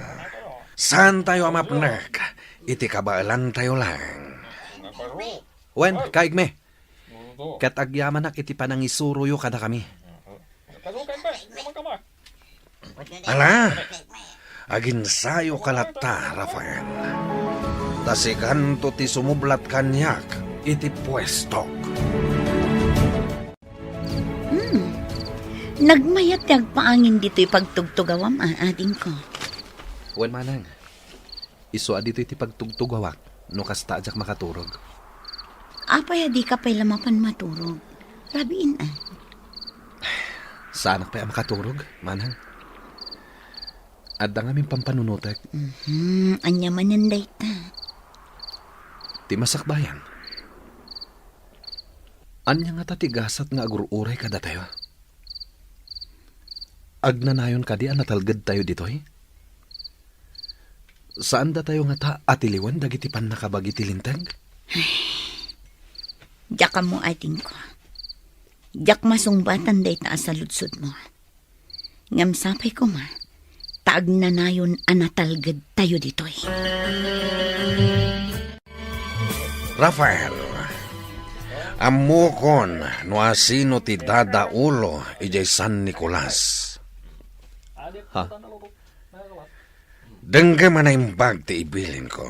Saan tayo amapnak? Iti kabailan tayo lang. Wen, kaigme. Kat agyaman nak iti panangisuruyo kada kami. Ala, aginsayo kalata, Rafael. Tasikan to ti sumublat kanyak iti pwestok. Nagmayat nagpaangin dito'y pagtugtugawam, ading ko. Wen manang. Isu adito iti pagtugtugawak no kasta ajak makaturog. Apay adi ka pa'y lamapan maturog. Rabiin Saan pa makaturog, manang? Adda nga min pampanunutek. Anya mananday ta. Ti masakbayan. Anya nga tatigasat nga agururay kada tayo. Agnanayon ka di natalgad tayo ditoy? Saan da tayo nga ta atiliwan dagiti pan nakabagi tilintag? Diyak ka mo, ading ko. Diyak masungbatan day ta sa lutsod mo. Ngam sapay ko ma, taag na nayon anatalgad tayo ditoy. Rafael, amukon no asino ti dadaulo ijay San Nicolas. Ha? Dengga manaimbag ti ibilin ko.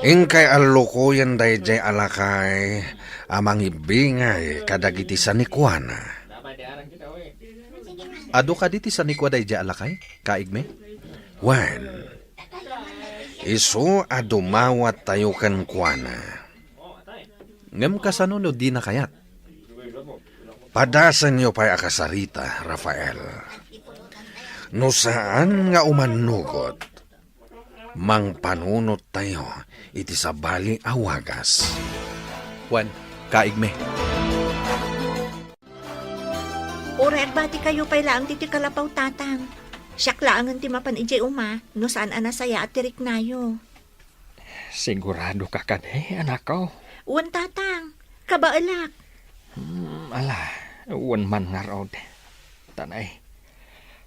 Ingkay alukuyan day jay alakay amang ibingay kadagiti sa Nikuana. Ado ka diti sa nikwaday di alakay, kaigme? Wan, iso adumawat tayo kan kuana. Ngem kasanuno di na kayat. Padasan niyo pa'y akasarita, Rafael. No saan nga umanugot? Mangpanunot tayo iti sabali awagas. Wan, kaigme. Urer bati kayo pay laang titi kalapaw tatang. Siyak laangan ti mapan ije uma, no saan anasaya at tirik nayo. Sigurado ka kade, anak ko. Uwan tatang, kabaalak. Ala, uwan man nga rod. Tanay,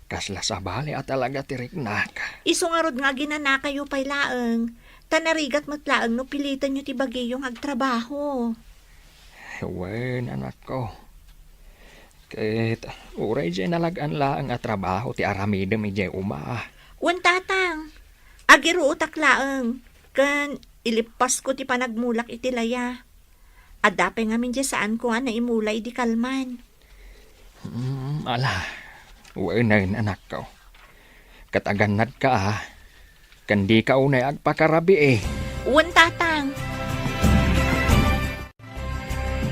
kasla sa bali at talaga tiriknak. Iso nga rod nga ginana kayo pay laang. Tanarigat matlaang no pilitan nyo ti bagayong agtrabaho. Wen, anak ko. Ket, uray dyan nalagaan laang at trabaho ti aramidem ije uma. Uwan tatang, agiro utak laang. Kan ilipas ko ti panagmulak iti laya. Adape nga min dyan saan ko na imulay di kalman. Ala, wen anak ko. Kataganad ka kandi ka unay agpakarabi Uwan tatang.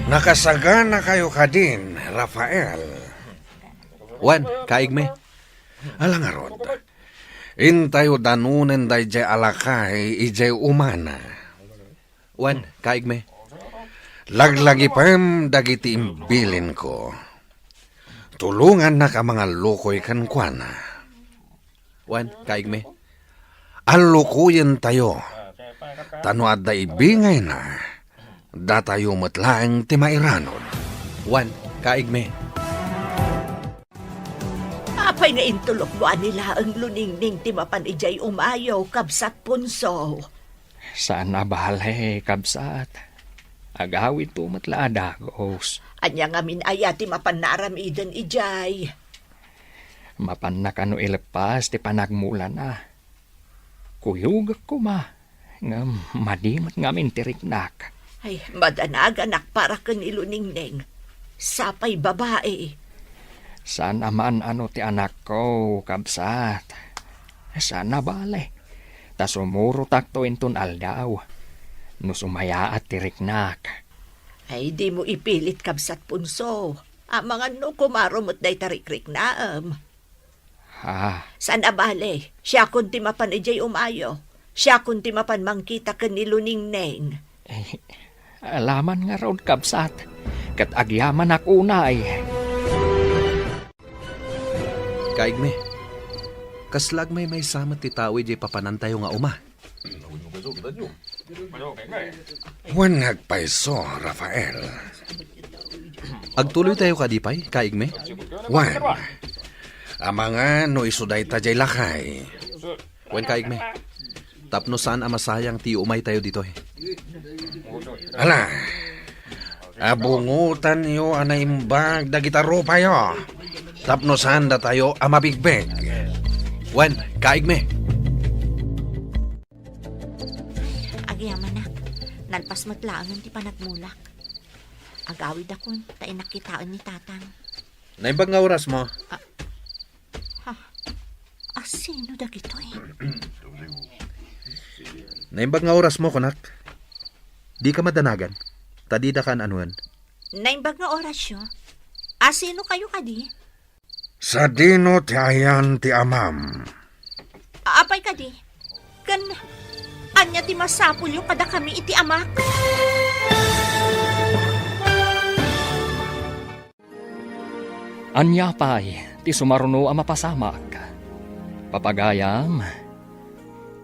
Nakasagana kayo kadin, Rafael. Wan, kaigme. Alang arod. Intayo danunen day jay alakay ijay umana. Wan, kaigme. Laglagi pam dagiti imbilin ko. Tulungan na ka mga lukoy kankwana. Wan, kaigme. Alukuyin tayo. Tano at da ibingay na. Datayo matlaang ti mairanod. Wan, kaigme. Apay nga intulok mo nila ang luningning ti mapan ijay umayaw kabsat punso. Saan na balay, kabsat? Agawid to matlaadagos. Anya nga min aya ti mapan naramiden ijay. Mapan na kano ilepas ti panagmulan Kuyug ko nga madimat ngamin tiriknak. Ay, madanag anak para kan iluningning. Sapay babae. Sana man ti anak ko, kabsat. Sana bale. Ta sumuro takto inton aldaw. No sumaya at tiriknak. Ay, di mo ipilit kabsat punso. Mga no kumarumot day tarikrik naam. San abale, siya kunti mapan ijay umayo. Siya kunti mapan mangkita kan iluningning. Alaman nga raw kabsat. Kat agyaman akunay. Kaigme. Kaslag may samat ti tao ijay papanantayo nga uma. Wan nagpaiso, Rafael. Agtuloy tayo kadipay, kaigme. Wan. Amanga no isuday tajay lakay. Wan, kaigme. Tapno saan amasayang ti umay tayo dito Ala. Abungutan yo anaimbag dagita rupa yo. Tapno saan da tayo amabigbeg. Wan, kaigme. Agyaman na. Nalpas matlaangan ti panagmulak. Agawid akon, ta inakitaan ni tatang. Naimbag nga oras mo. Sino dagito Naimbag nga oras mo, kunak. Di ka madanagan. Tadida kan anuan. Naimbag nga orasyo. Sino kayo kadi? Sa dino ti ayan ti amam. Apay kadi? Kan, anya ti masapul yung kada kami iti amak? Anya pay, ti sumaruno mapasamak. Papagayam,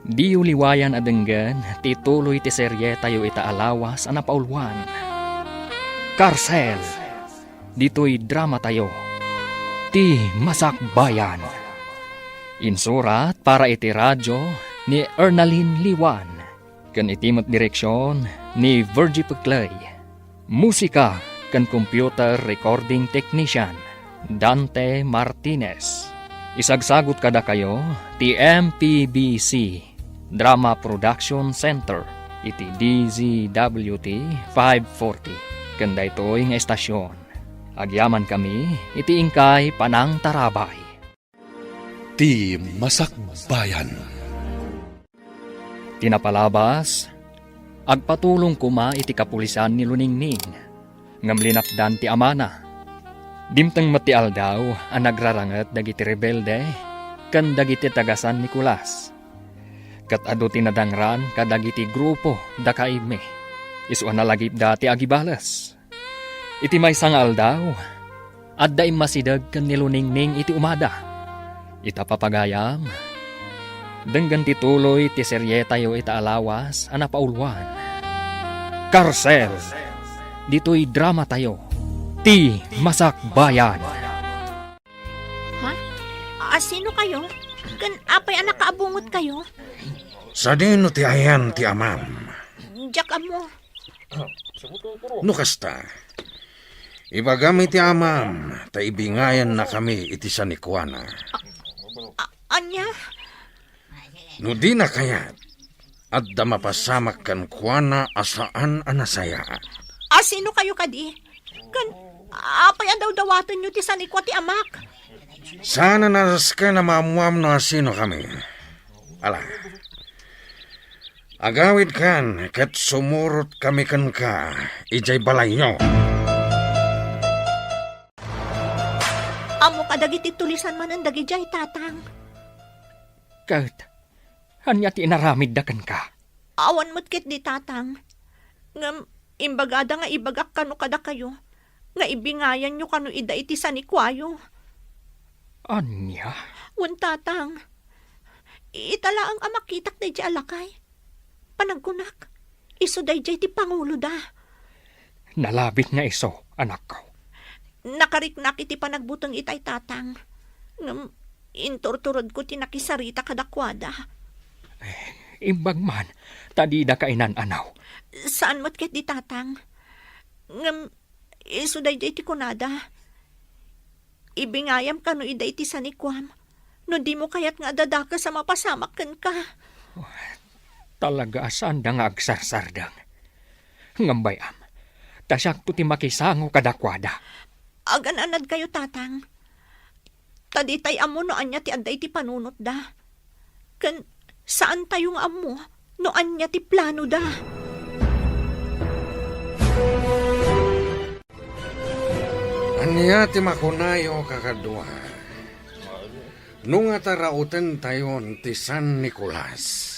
di uliwayan adenggan, ti tuloy ti serye tayo itaalawas napaulwan. Karsel, dito'y drama tayo, ti Masakbayan. Insurat para iti radyo ni Ernaline Liwan, kan itimot direksyon ni Virgie Puclay. Musika kan computer recording technician Dante Martinez. Isagsagot kada kayo ti MPBC Drama Production Center iti DZWT 540 kanda ito'y nga estasyon. Agyaman kami iti ingkay Panang Tarabay. Ti Masakbayan. Tinapalabas, agpatulong kuma iti kapulisan ni Luningning, ngamlinapdan ti amana. Dimtang mati aldaw ang nagrarangat dagiti rebelde, kan dagiti tagasan Nicolas. Kat ado tinadangran kadagiti grupo da kaime. Isuan na lagip dati agibalas. Iti may sangal daw. At da masidag kan niluningning iti umada. Ita papagayam. Denggan tituloy ti serye tayo ita alawas ana pauluan. Karsel. Dito'y drama tayo. Ti Masakbayan. Ha? Sino kayo? Kan apay anak kaabungot kayo? Sa dino ti ayan ti amam. Diyak amo. No kasta. Ibagami ti amam, ta ibingayan na kami iti sa nikwana. Anya? No di na kayat, at da mapasamak kan kuwana asaan anasaya. Sino kayo kadi? Kan apay daw dawatan nyo ti sanikwa ti amak. Sana naras ka na mamuam na sino kami. Ala, agawid kan, kat sumurot kami kan ka, ijay balay nyo. Amo kadagiti tulisan man ang dagijay tatang. Kat, hanya ti inaramid da kan ka. Awan mo't kit di tatang. Ngam, imbagada nga ibagak kano kada kayo. Nga ibingayan nyo kano ida iti sanikwayo. Anya? Wan tatang. Itala ang amakitak na di alakay. Panagkunak. Iso day ti pangulo da. Nalabit nga iso, anak ko. Nakariknak iti panagbutong itay tatang. Ngam, intorturod ko tinakisarita kadakwada. Imbag man, tadi da kainan anaw. Saan mo't ket di tatang? Ngam, iso day ti kunada. Ibingayam kano ida iti sanikwam. No di mo kayat nga dadaka sa mapasamakan ka. Talaga saan da nga agsarsardang. Ngambayam, tasyak to ti makisango kadakwada. Agan-anad kayo tatang. Taditay amo no anya ti adday ti panunot da. Kan saan tayong amo no anya ti plano da. Anya ti makunayo kakadwa. Nung atarautan tayon ti San Nicolas.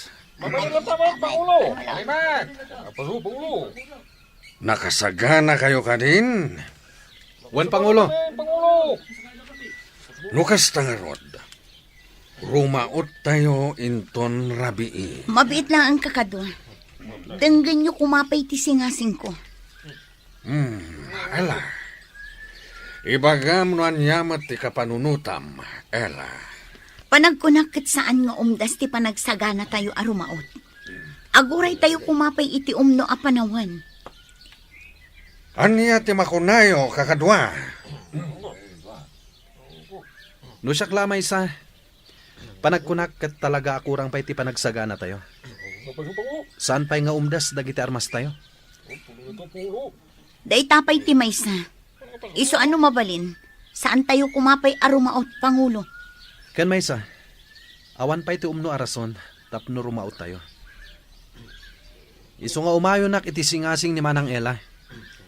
Nakasagana kayo kadin? Wan Pangulo. Nukas tangarod. Rumaot tayo inton rabii. Mabiit lang ang kakadwa. Denggan nyo kumapay ti singasing ko. Ala. Ibagam no anyamat ti kapanunutam, ela. Panagkunakit saan nga umdas ti panagsagana tayo arumaot. Aguray tayo kumapay iti umno a panawan. Anya ti makunayo kakadwa. No siyak lamay sa panagkunak kat talaga akurang pa'y ti panagsagana tayo. Saan pa'y nga umdas dagiti armas tayo? Day tapay ti maysa. Iso ano mabalin? Saan tayo kumapay arumaot, Pangulo? Kan may sa, awan pa'y ti umno arason, tapno rumaot tayo. Iso nga umayo nak iti singasing ni Manang Ela.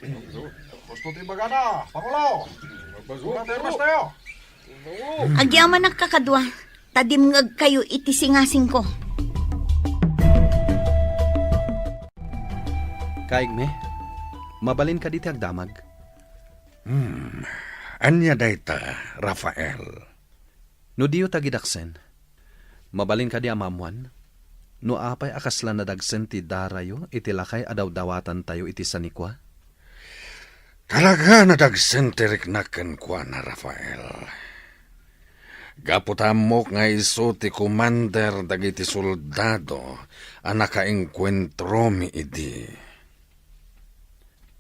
Gusto ti bagana, Pangulo. Termas tayo. Agyaman nakakadwa. Tadimngag kayo iti singasing ko. Kaigme, mabalin ka diti agdamag. Anya dayta, Rafael. No diyo tagidaksen, mabalin ka di amamuan. No apay akaslan na dagsen ti darayo iti lakay adaw-dawatan tayo iti sanikwa. Talaga na dagsenterik na kwa na Rafael. Gaputamok nga iso ti commander dagiti soldado ang nakaengkwentro mi idi.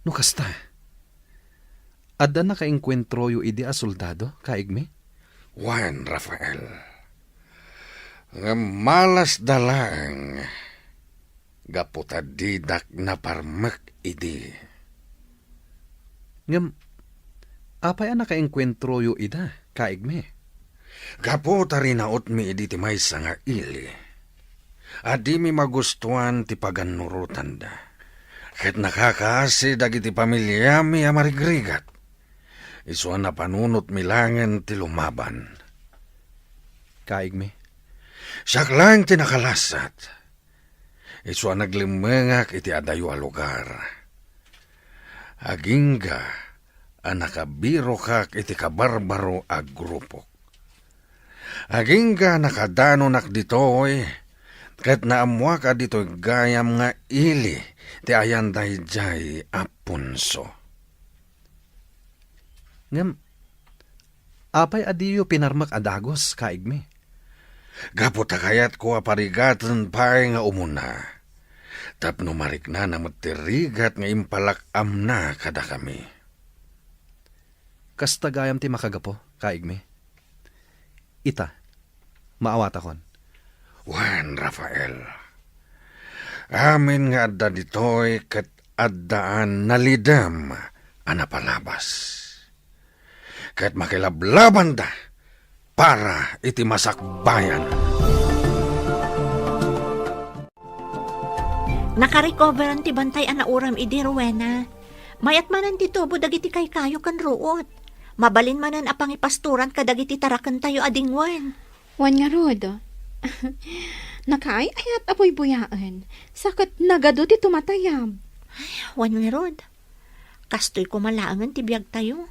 No kasta, adda nakaengkwentro yu idi a soldado, kaigme? Wan, Rafael. Nga malas dalang gaputadidak na parmak idi. Ngam, apay a nakaengkwentro yu ida, kaigme? Gaputa rinaot mi idi ti maysa nga ili. Adi mi magustuhan ti paganurutan da. Ket nakakaasi dagiti pamilya mi amarigrigat. Isuan na panunot milangan ti lumaban. Kaigme, Siya lang tinakalasat. Isu ang naglimengak iti adayo a lugar. Agingga ang nakabiro kak iti kabarbaro a grupo. Agingga nakadanonak ditoy, ket naamwa ka ditoy gayam nga ili, ti ayan dayjay apunso. Ngam, apay adiyo pinarmak adagos, kaigme. Gapot kayat ko aparigatan pa'y nga umuna. Tapno marik na namatirigat nga impalak amna kada kami. Kasta gayam ti makagapo, kaigme. Ita, maawat akon. Juan Rafael, amin nga adda ditoy ket addaan nalidam anapalabas. Ket makilablaban da para iti masakbayan. Nakarecover ang tibantay ana uram idi Rowena. Mayat manan dito budag iti kay kayo kan ruot. Mabalin manan apang ipasturan kadag iti tarakan tayo adingwan. Wan nga rod. Nakaay-ayat apoy buyaan. Sakit nagado ti tumatayab. Wan nga rod. Kastoy kumalaangan ti biyag tayo.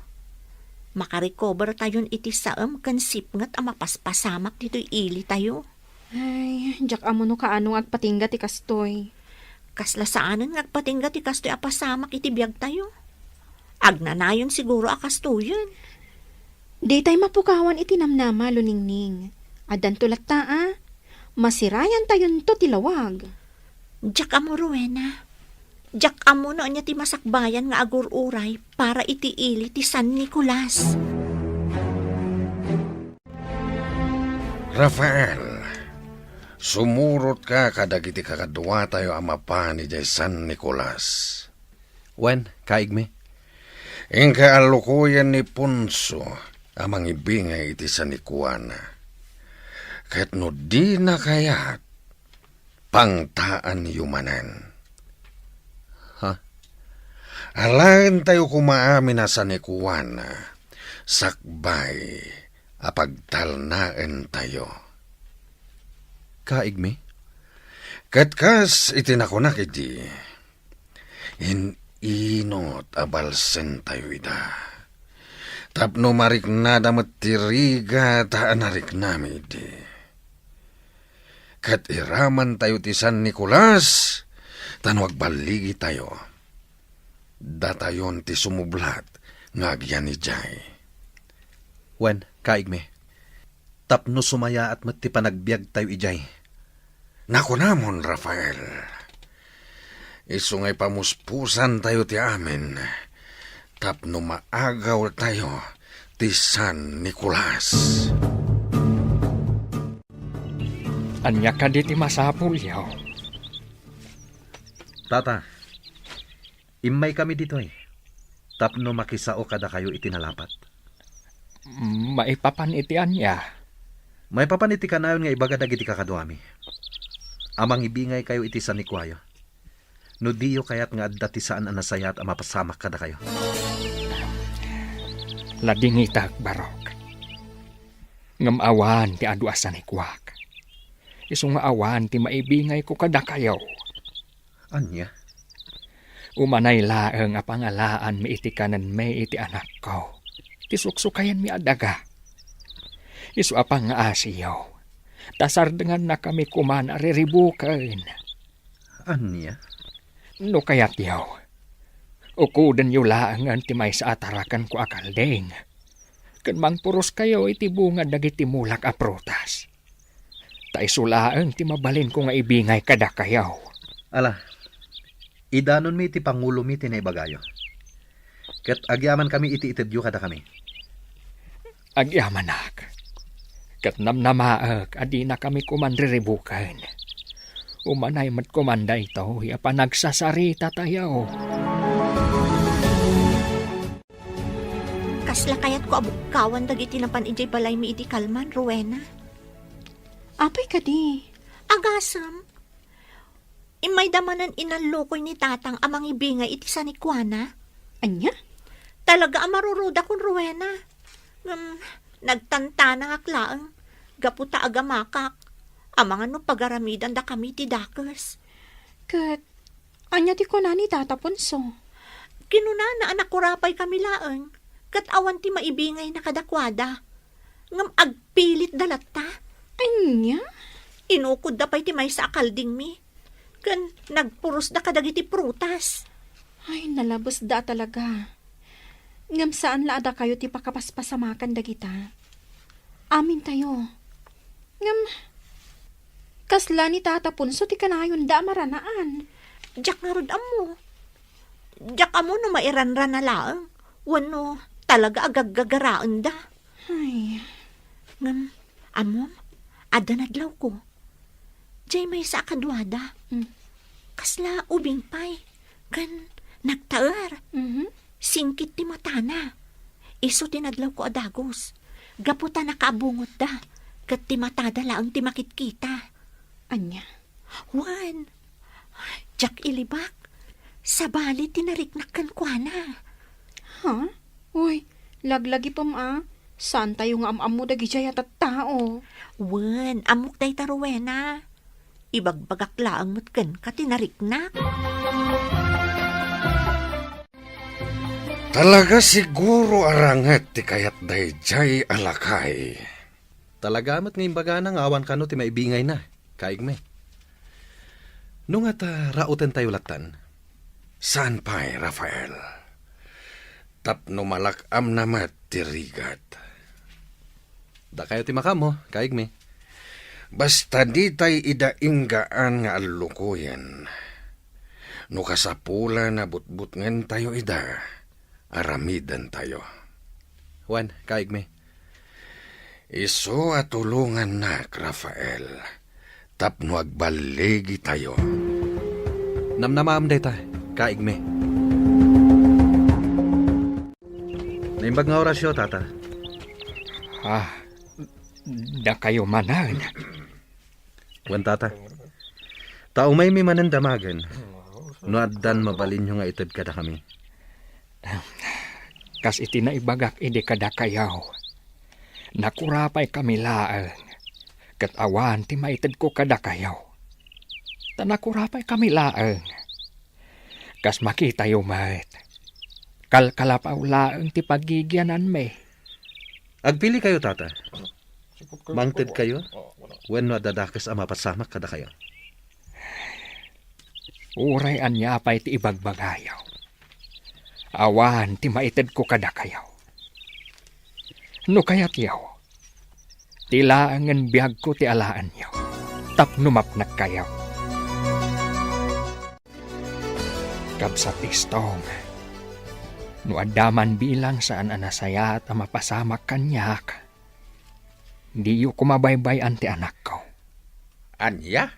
Makarecover tayon iti saam kan sipngat ang mapaspasamak dito'y ili tayo. Ay, jak amo no kaano agpatingga ti kastoy. Kasla saanan ngagpatingga ti kastoy apasamak iti biyag tayo. Agnanayon siguro akastoyan. Di tay mapukawan iti namnama luningning. Adan tulat ta masirayan tayon to tilawag. Jak amo Rowena. Jak amo no anya ti masakbayan nga agur-uray para iti ili ti San Nicolas. Rafael, sumurot ka kadag iti kakadwa tayo amapa ni jay San Nicolas. Wen, kaigme. Ingka alukuyan ni Punso amang ibingay iti San Nicuana. Ket no di na kayat pangtaan yumanan. Alain tayo kumaamin na sa Nicuana, sakbay, apagtalnaan tayo. Kaigme? Katkas itinakunak iti, inot abalsen tayo ida. Tapno marik na damat tiriga taan narik nami iti. Kat iraman tayo ti San Nicolas, tanwag baligi tayo. Datayon ti sumublat nga agyan ni Jay. Wen, kaigme. Tapno sumaya at mati panagbiag tayo ijay. Naku namon, Rafael. Isungay pamuspusan tayo ti amin. Tapno maagaw tayo ti San Nicolas. Anya ka di ti masapul yaw. Tata, imay kami dito Tapno makisao kada kayo itinalapat. Maipapan iti anya. May papaniti ka na yun nga ibagadag iti kakadwami. Amang ibingay kayo iti San Nicuayo. No diyo kayat nga adda ti saan anasayat ang mapasamak kada kayo. Ladingitag barok. Ngamawan ti adu San Nicuac. Isong awan ti maibingay ko kada kayo. Anya? Umanay laeng a pangalaan mi iti kanan may iti anak ko. Ti suksukayan mi adaga. Isu apang nga asiyaw. Tasardengan na kami kumana riribukan. Anya? No kayat yaw. Ukudan yu laeng ti may sa atarakan ko akaldeng. Kan mangpuros kayo iti bunga dagiti mulak a prutas. Ta isulaeng ti mabalin ko nga ibingay kada kayaw. Ala, idanon mi iti pangulo mi tinaibagayo. Ket agyaman kami iti itedyo kada kami. Agyamanak. Ket namnamaag adi na kami kumanriribukan. Umanay mat kumanda ito, pa nagsasarita tayo. Kasla kayat ko abukawan dagiti napan ijay balay mi iti kalman, Rowena. Apay ka di. Agasam. Imay damanan inalukoy ni tatang amang ibingay iti San Nicuana. Anya? Talaga amaruruda kun Rowena. Nagtanta na aklaang. Gaputa agamakak. Amangan no pagaramidan da kami ti dakas. Kat, anya ti ko na ni Tata Punso. Kinuna na anak ko rapay kami laeng. Kat awan ti maibingay na kadakwada. Ngam agpilit dalat ta. Anya? Inukod da pa'y ti may sa akalding mi. Kan nagpuros da kadagiti prutas. Ay, nalabos da talaga. Ngam saan laada kayo ti pakapaspasamakan dagita. Amin tayo. Ngam, kasla ni Tata Punso ti kanayon da maranaan. Diyak nga rod amo. Diyak amo no mairanran na lang. Wano talaga agagagaraan da. Ay, Ngam, amom, ada nadlaw ko. Diyay may sa kadwada. Kasla ubing pay. Kan nagtaar. Singkit ti matana. Iso tinadlaw ko adagos. Gaputa nakaabungot da. Kat ti matada laang ti makitkita. anya? Juan, Jack ilibak. Sabali tinariknakan kwa na. Ha? Uy, laglagi pam Saan tayo nga am mo dagi jay at tao? Wen, amok day taruwena. Ibagbagak laang mutken ka tinariknak. Talaga siguro aranget ti kayat dayjay alakay. Talaga mat ngayon baga nang awan ka no ti maibingay na. Kaigme. Nung at rauten tayo latan. Saan pa'y, Rafael? Tapno malakam namat ti rigat. Da kayo ti makamo, kaigme. Basta di tay idainggaan nga alukuyan. No kasapula na butbut ngen tayo ida, aramidan tayo. Juan, kaigme. Iso atulungan nak, Rafael. Tapno agbaligi tayo. Namnamaam day ta, kaigme. Naimbag nga orasyo, tata. Da kayo manan. Juan, tata. Tao may manandamagan. No addan mabalin nyo nga itad kada kami. Kas iti na ibagak ide kada kayaw. Nakurapay kami laang. Kat awan ti maitid ko kada kayaw. Tanakurapay kami laang. Kas makita yung mat. Kalkalapaw laang ti pagigyanan me. Agpili kayo, tata. Mangted kayo. When no adadakas ang mapasamak kada kayo. Uray anya pa'y ti ibagbagayaw. Awan ti maitid ko kada kayaw. No kayat yaw. Tilaangan biyag ko ti alaan yaw. Tapnumap nagkayaw. Kabsat istong. No adaman bilang saan anasaya at mapasamak kanyak. Di yu kumabaybay anti anak ko. Anya?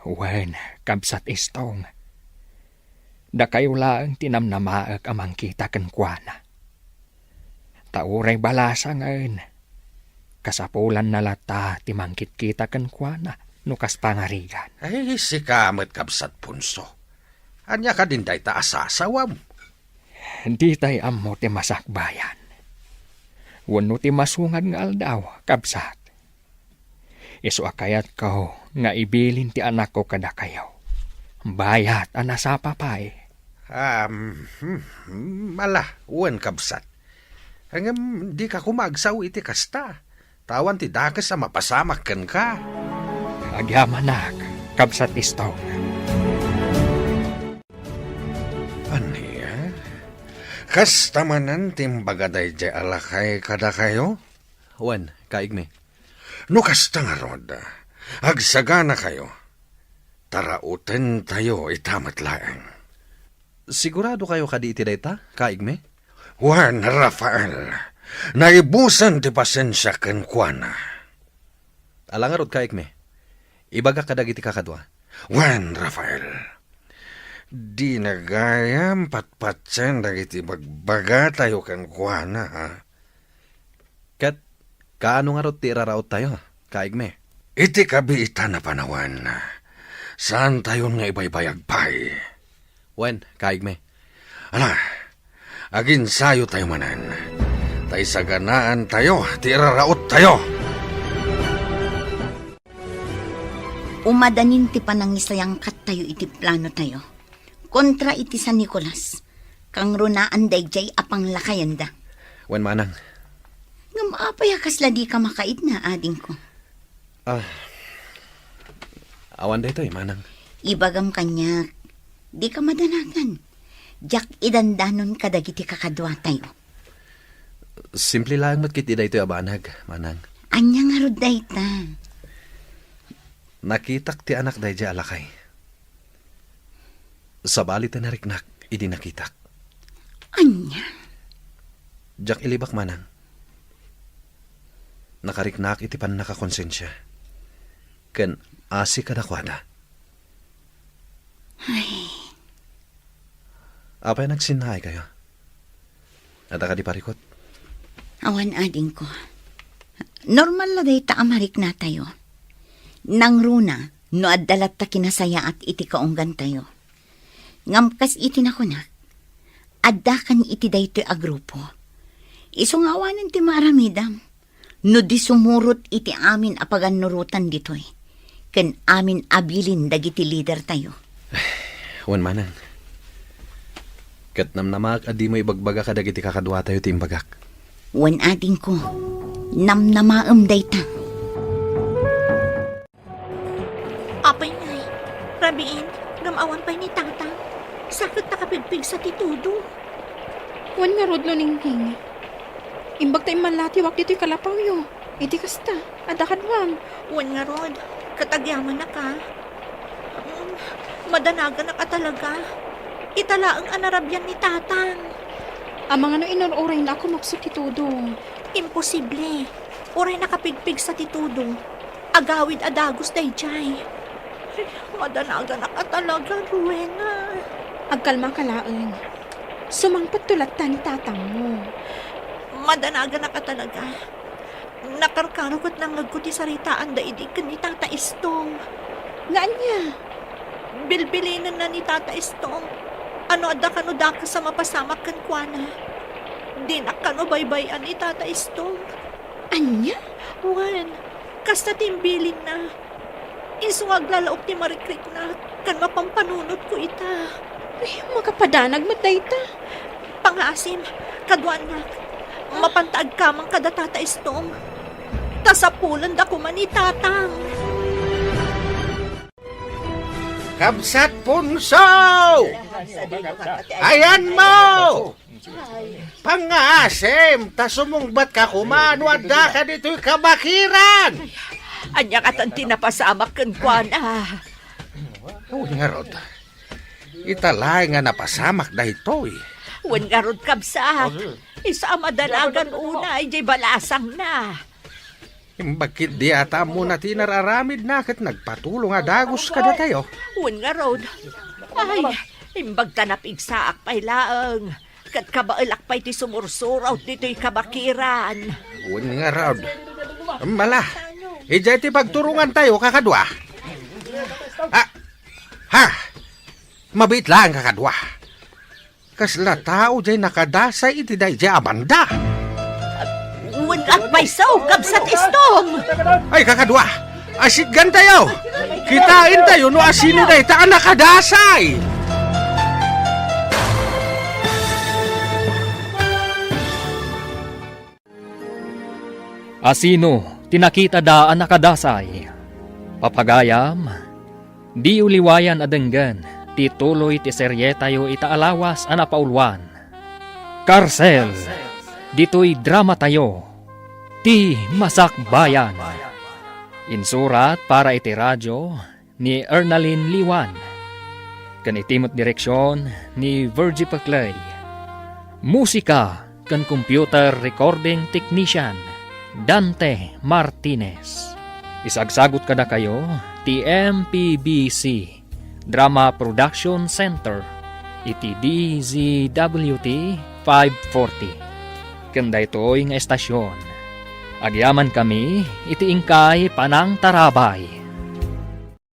Wen, kabsat istong. Da kayo laang tinamnamaag amang kita kenkwana. Tauray balasa ngayon. Kasapulan na lata timangkit kita kenkwana nukas pangarigan. Ay, si kamet kabsat punso. Anya ka din day ta asasawam. Di tay ammo ti masakbayan. Wano ti masungad nga aldaw, kabsat. Iso akayat ko nga ibilin ti anak ko kada kayaw. Bayat anasapa pa Mala, uwan kabsat. Hanggang di ka kumagsaw iti kasta. Tawan ti dakas sa mapasamak ken ka. Agyamanak, kabsat istong. Aniya? Kasta manan timbagaday di alakay kada kayo? Juan, kaigme. No kasta nga rod, agsagana kayo. Tarauten tayo itamat laeng. Sigurado kayo kadi iti dayta, kaigme? Juan Rafael, naibusan ti pasensya ken kuana. Alangarod kaigme. Ibaga kadagiti kakadwa. Juan Rafael, di nagayam patpatsen dagiti bagbaga tayo ken kuana, ha? Kat, kaano nga rod ti iraraot tayo, kaigme? Iti kabiita na panawan. Saan tayo nga ibaybayag pay? Juan, kaigme. Ala, agin sayo tayo manan. Tay saganaan tayo, ti iraraot tayo. Umadanin ti panangisayang kat tayo iti plano tayo. Kontra iti San Nicolas. Kang runaan dayjay apang lakayanda. Wen manang. Nga maapaya kasla di ka makait na ading ko. Awan da ito manang. Ibagam kanya, di ka madanagan. Jak idandanon kadagiti kakadwa tayo. Simple lang matkit ida ito abanag, manang. Anya nga rod dayta. Nakitak ti anak dayjay alakay. Sa balit na nariknak, idi nakitak. Anya? Jak ilibak manang. Nakariknak iti pan nakakonsensya. Ken asi kadakwada. Ay, Apay nagsinay kayo? At ka di parikot? awan ading ko. Normal na dayta amarik na tayo. Nang runa, no addalat ta kinasaya at iti kaunggan tayo. Ngamkas iti nakunak. Addakan iti daytoy a grupo. Isungawanan ti maramidam. No di sumurot iti amin apagan nurutan ditoy. Ken amin abilin dagiti leader tayo. Wan manang. Kat namnamak adi mo ibagbaga kadagiti kakadwa tayo ti imbagak. Wan ading ko. Namnamaam dayta. Apay ngay, rabiin, gamawan pa'y ni Tatang. Sakit nakapigpig sa titudo. Wan nga rod lo ningking. Imbag tayo malatiwak dito'y kalapaw yo. Iti kasta, adakadwam. Wan nga rod, katagyaman na ka. Madanagan na ka talaga. Italaang anarabyan ni Tatang. Ang mga no inururay na ako magsutitudo. Imposible. Oray nakapigpig sa titudo. Agawid adagos dayjay. Madanagan na ka talaga, Rowena. Agkalma ka laeng. Sumangpat tulat ta ni Tatang mo. Madanagan na ka talaga. Nakarkarukot ng nagkuti saritaan da idikan ni Tata Istong. Nga niya? Bilbilinan na ni Tata Istong. Ano adda kano daka sa mapasamak kan kuana. Di na kano baybayan ni Tata Istong. Anya? Wan, kasta timbilin na. Isungag lalaok ti marikrik na kan mapampanunot ko ita. Ay, makapadanag matayta. Pangasim, kadwan na. Mapantaag kamang kada Tata Istong. Tasapulan da kuman ni Tatang. Kabsat Punso! Ayan mo! Pangasim, tasumungbat ka kumano at da ka dito'y kabakiran! Anya katan tinapasamak kan kuana. Uy nga rod, italay nga napasamak da ito eh. Wan nga rod kabsat. Isa madalagan una ay jay balasang na. Bakit di ata mo na tinararamid na kat nagpatulong nga dagos ka na tayo? Wan nga rod. Ay, imbag tanapig saak pay laeng. Kat kabailak pay ti sumursuraw dito'y kabakiran. Uy nga rod, mala, ijay ti pagturungan tayo kakadwa. Mabit lang kakadwa. Kasla tao jay nakadasay iti day jay amanda. Wan at may saw, kabsat Istong. Ay kakadwa, asiggan tayo. Kitain tayo no asino day taan nakadasay. Asino, tinakita daan nakadasay. Papagayam, di uliwayan adenggan, tituloy ti serye tayo itaalawas anapaulwan. Karsel, dito'y drama tayo, ti Masakbayan. Insurat para iti radyo ni Ernalyn Liwan. Kan itimot direksyon ni Virgie Paclay. Musika kan computer recording technician Dante Martinez. Isagsagot kada kayo ti MPBC Drama Production Center iti DZWT 540. Kanda ito'y nga estasyon. Agyaman kami iti ingkay panang tarabay.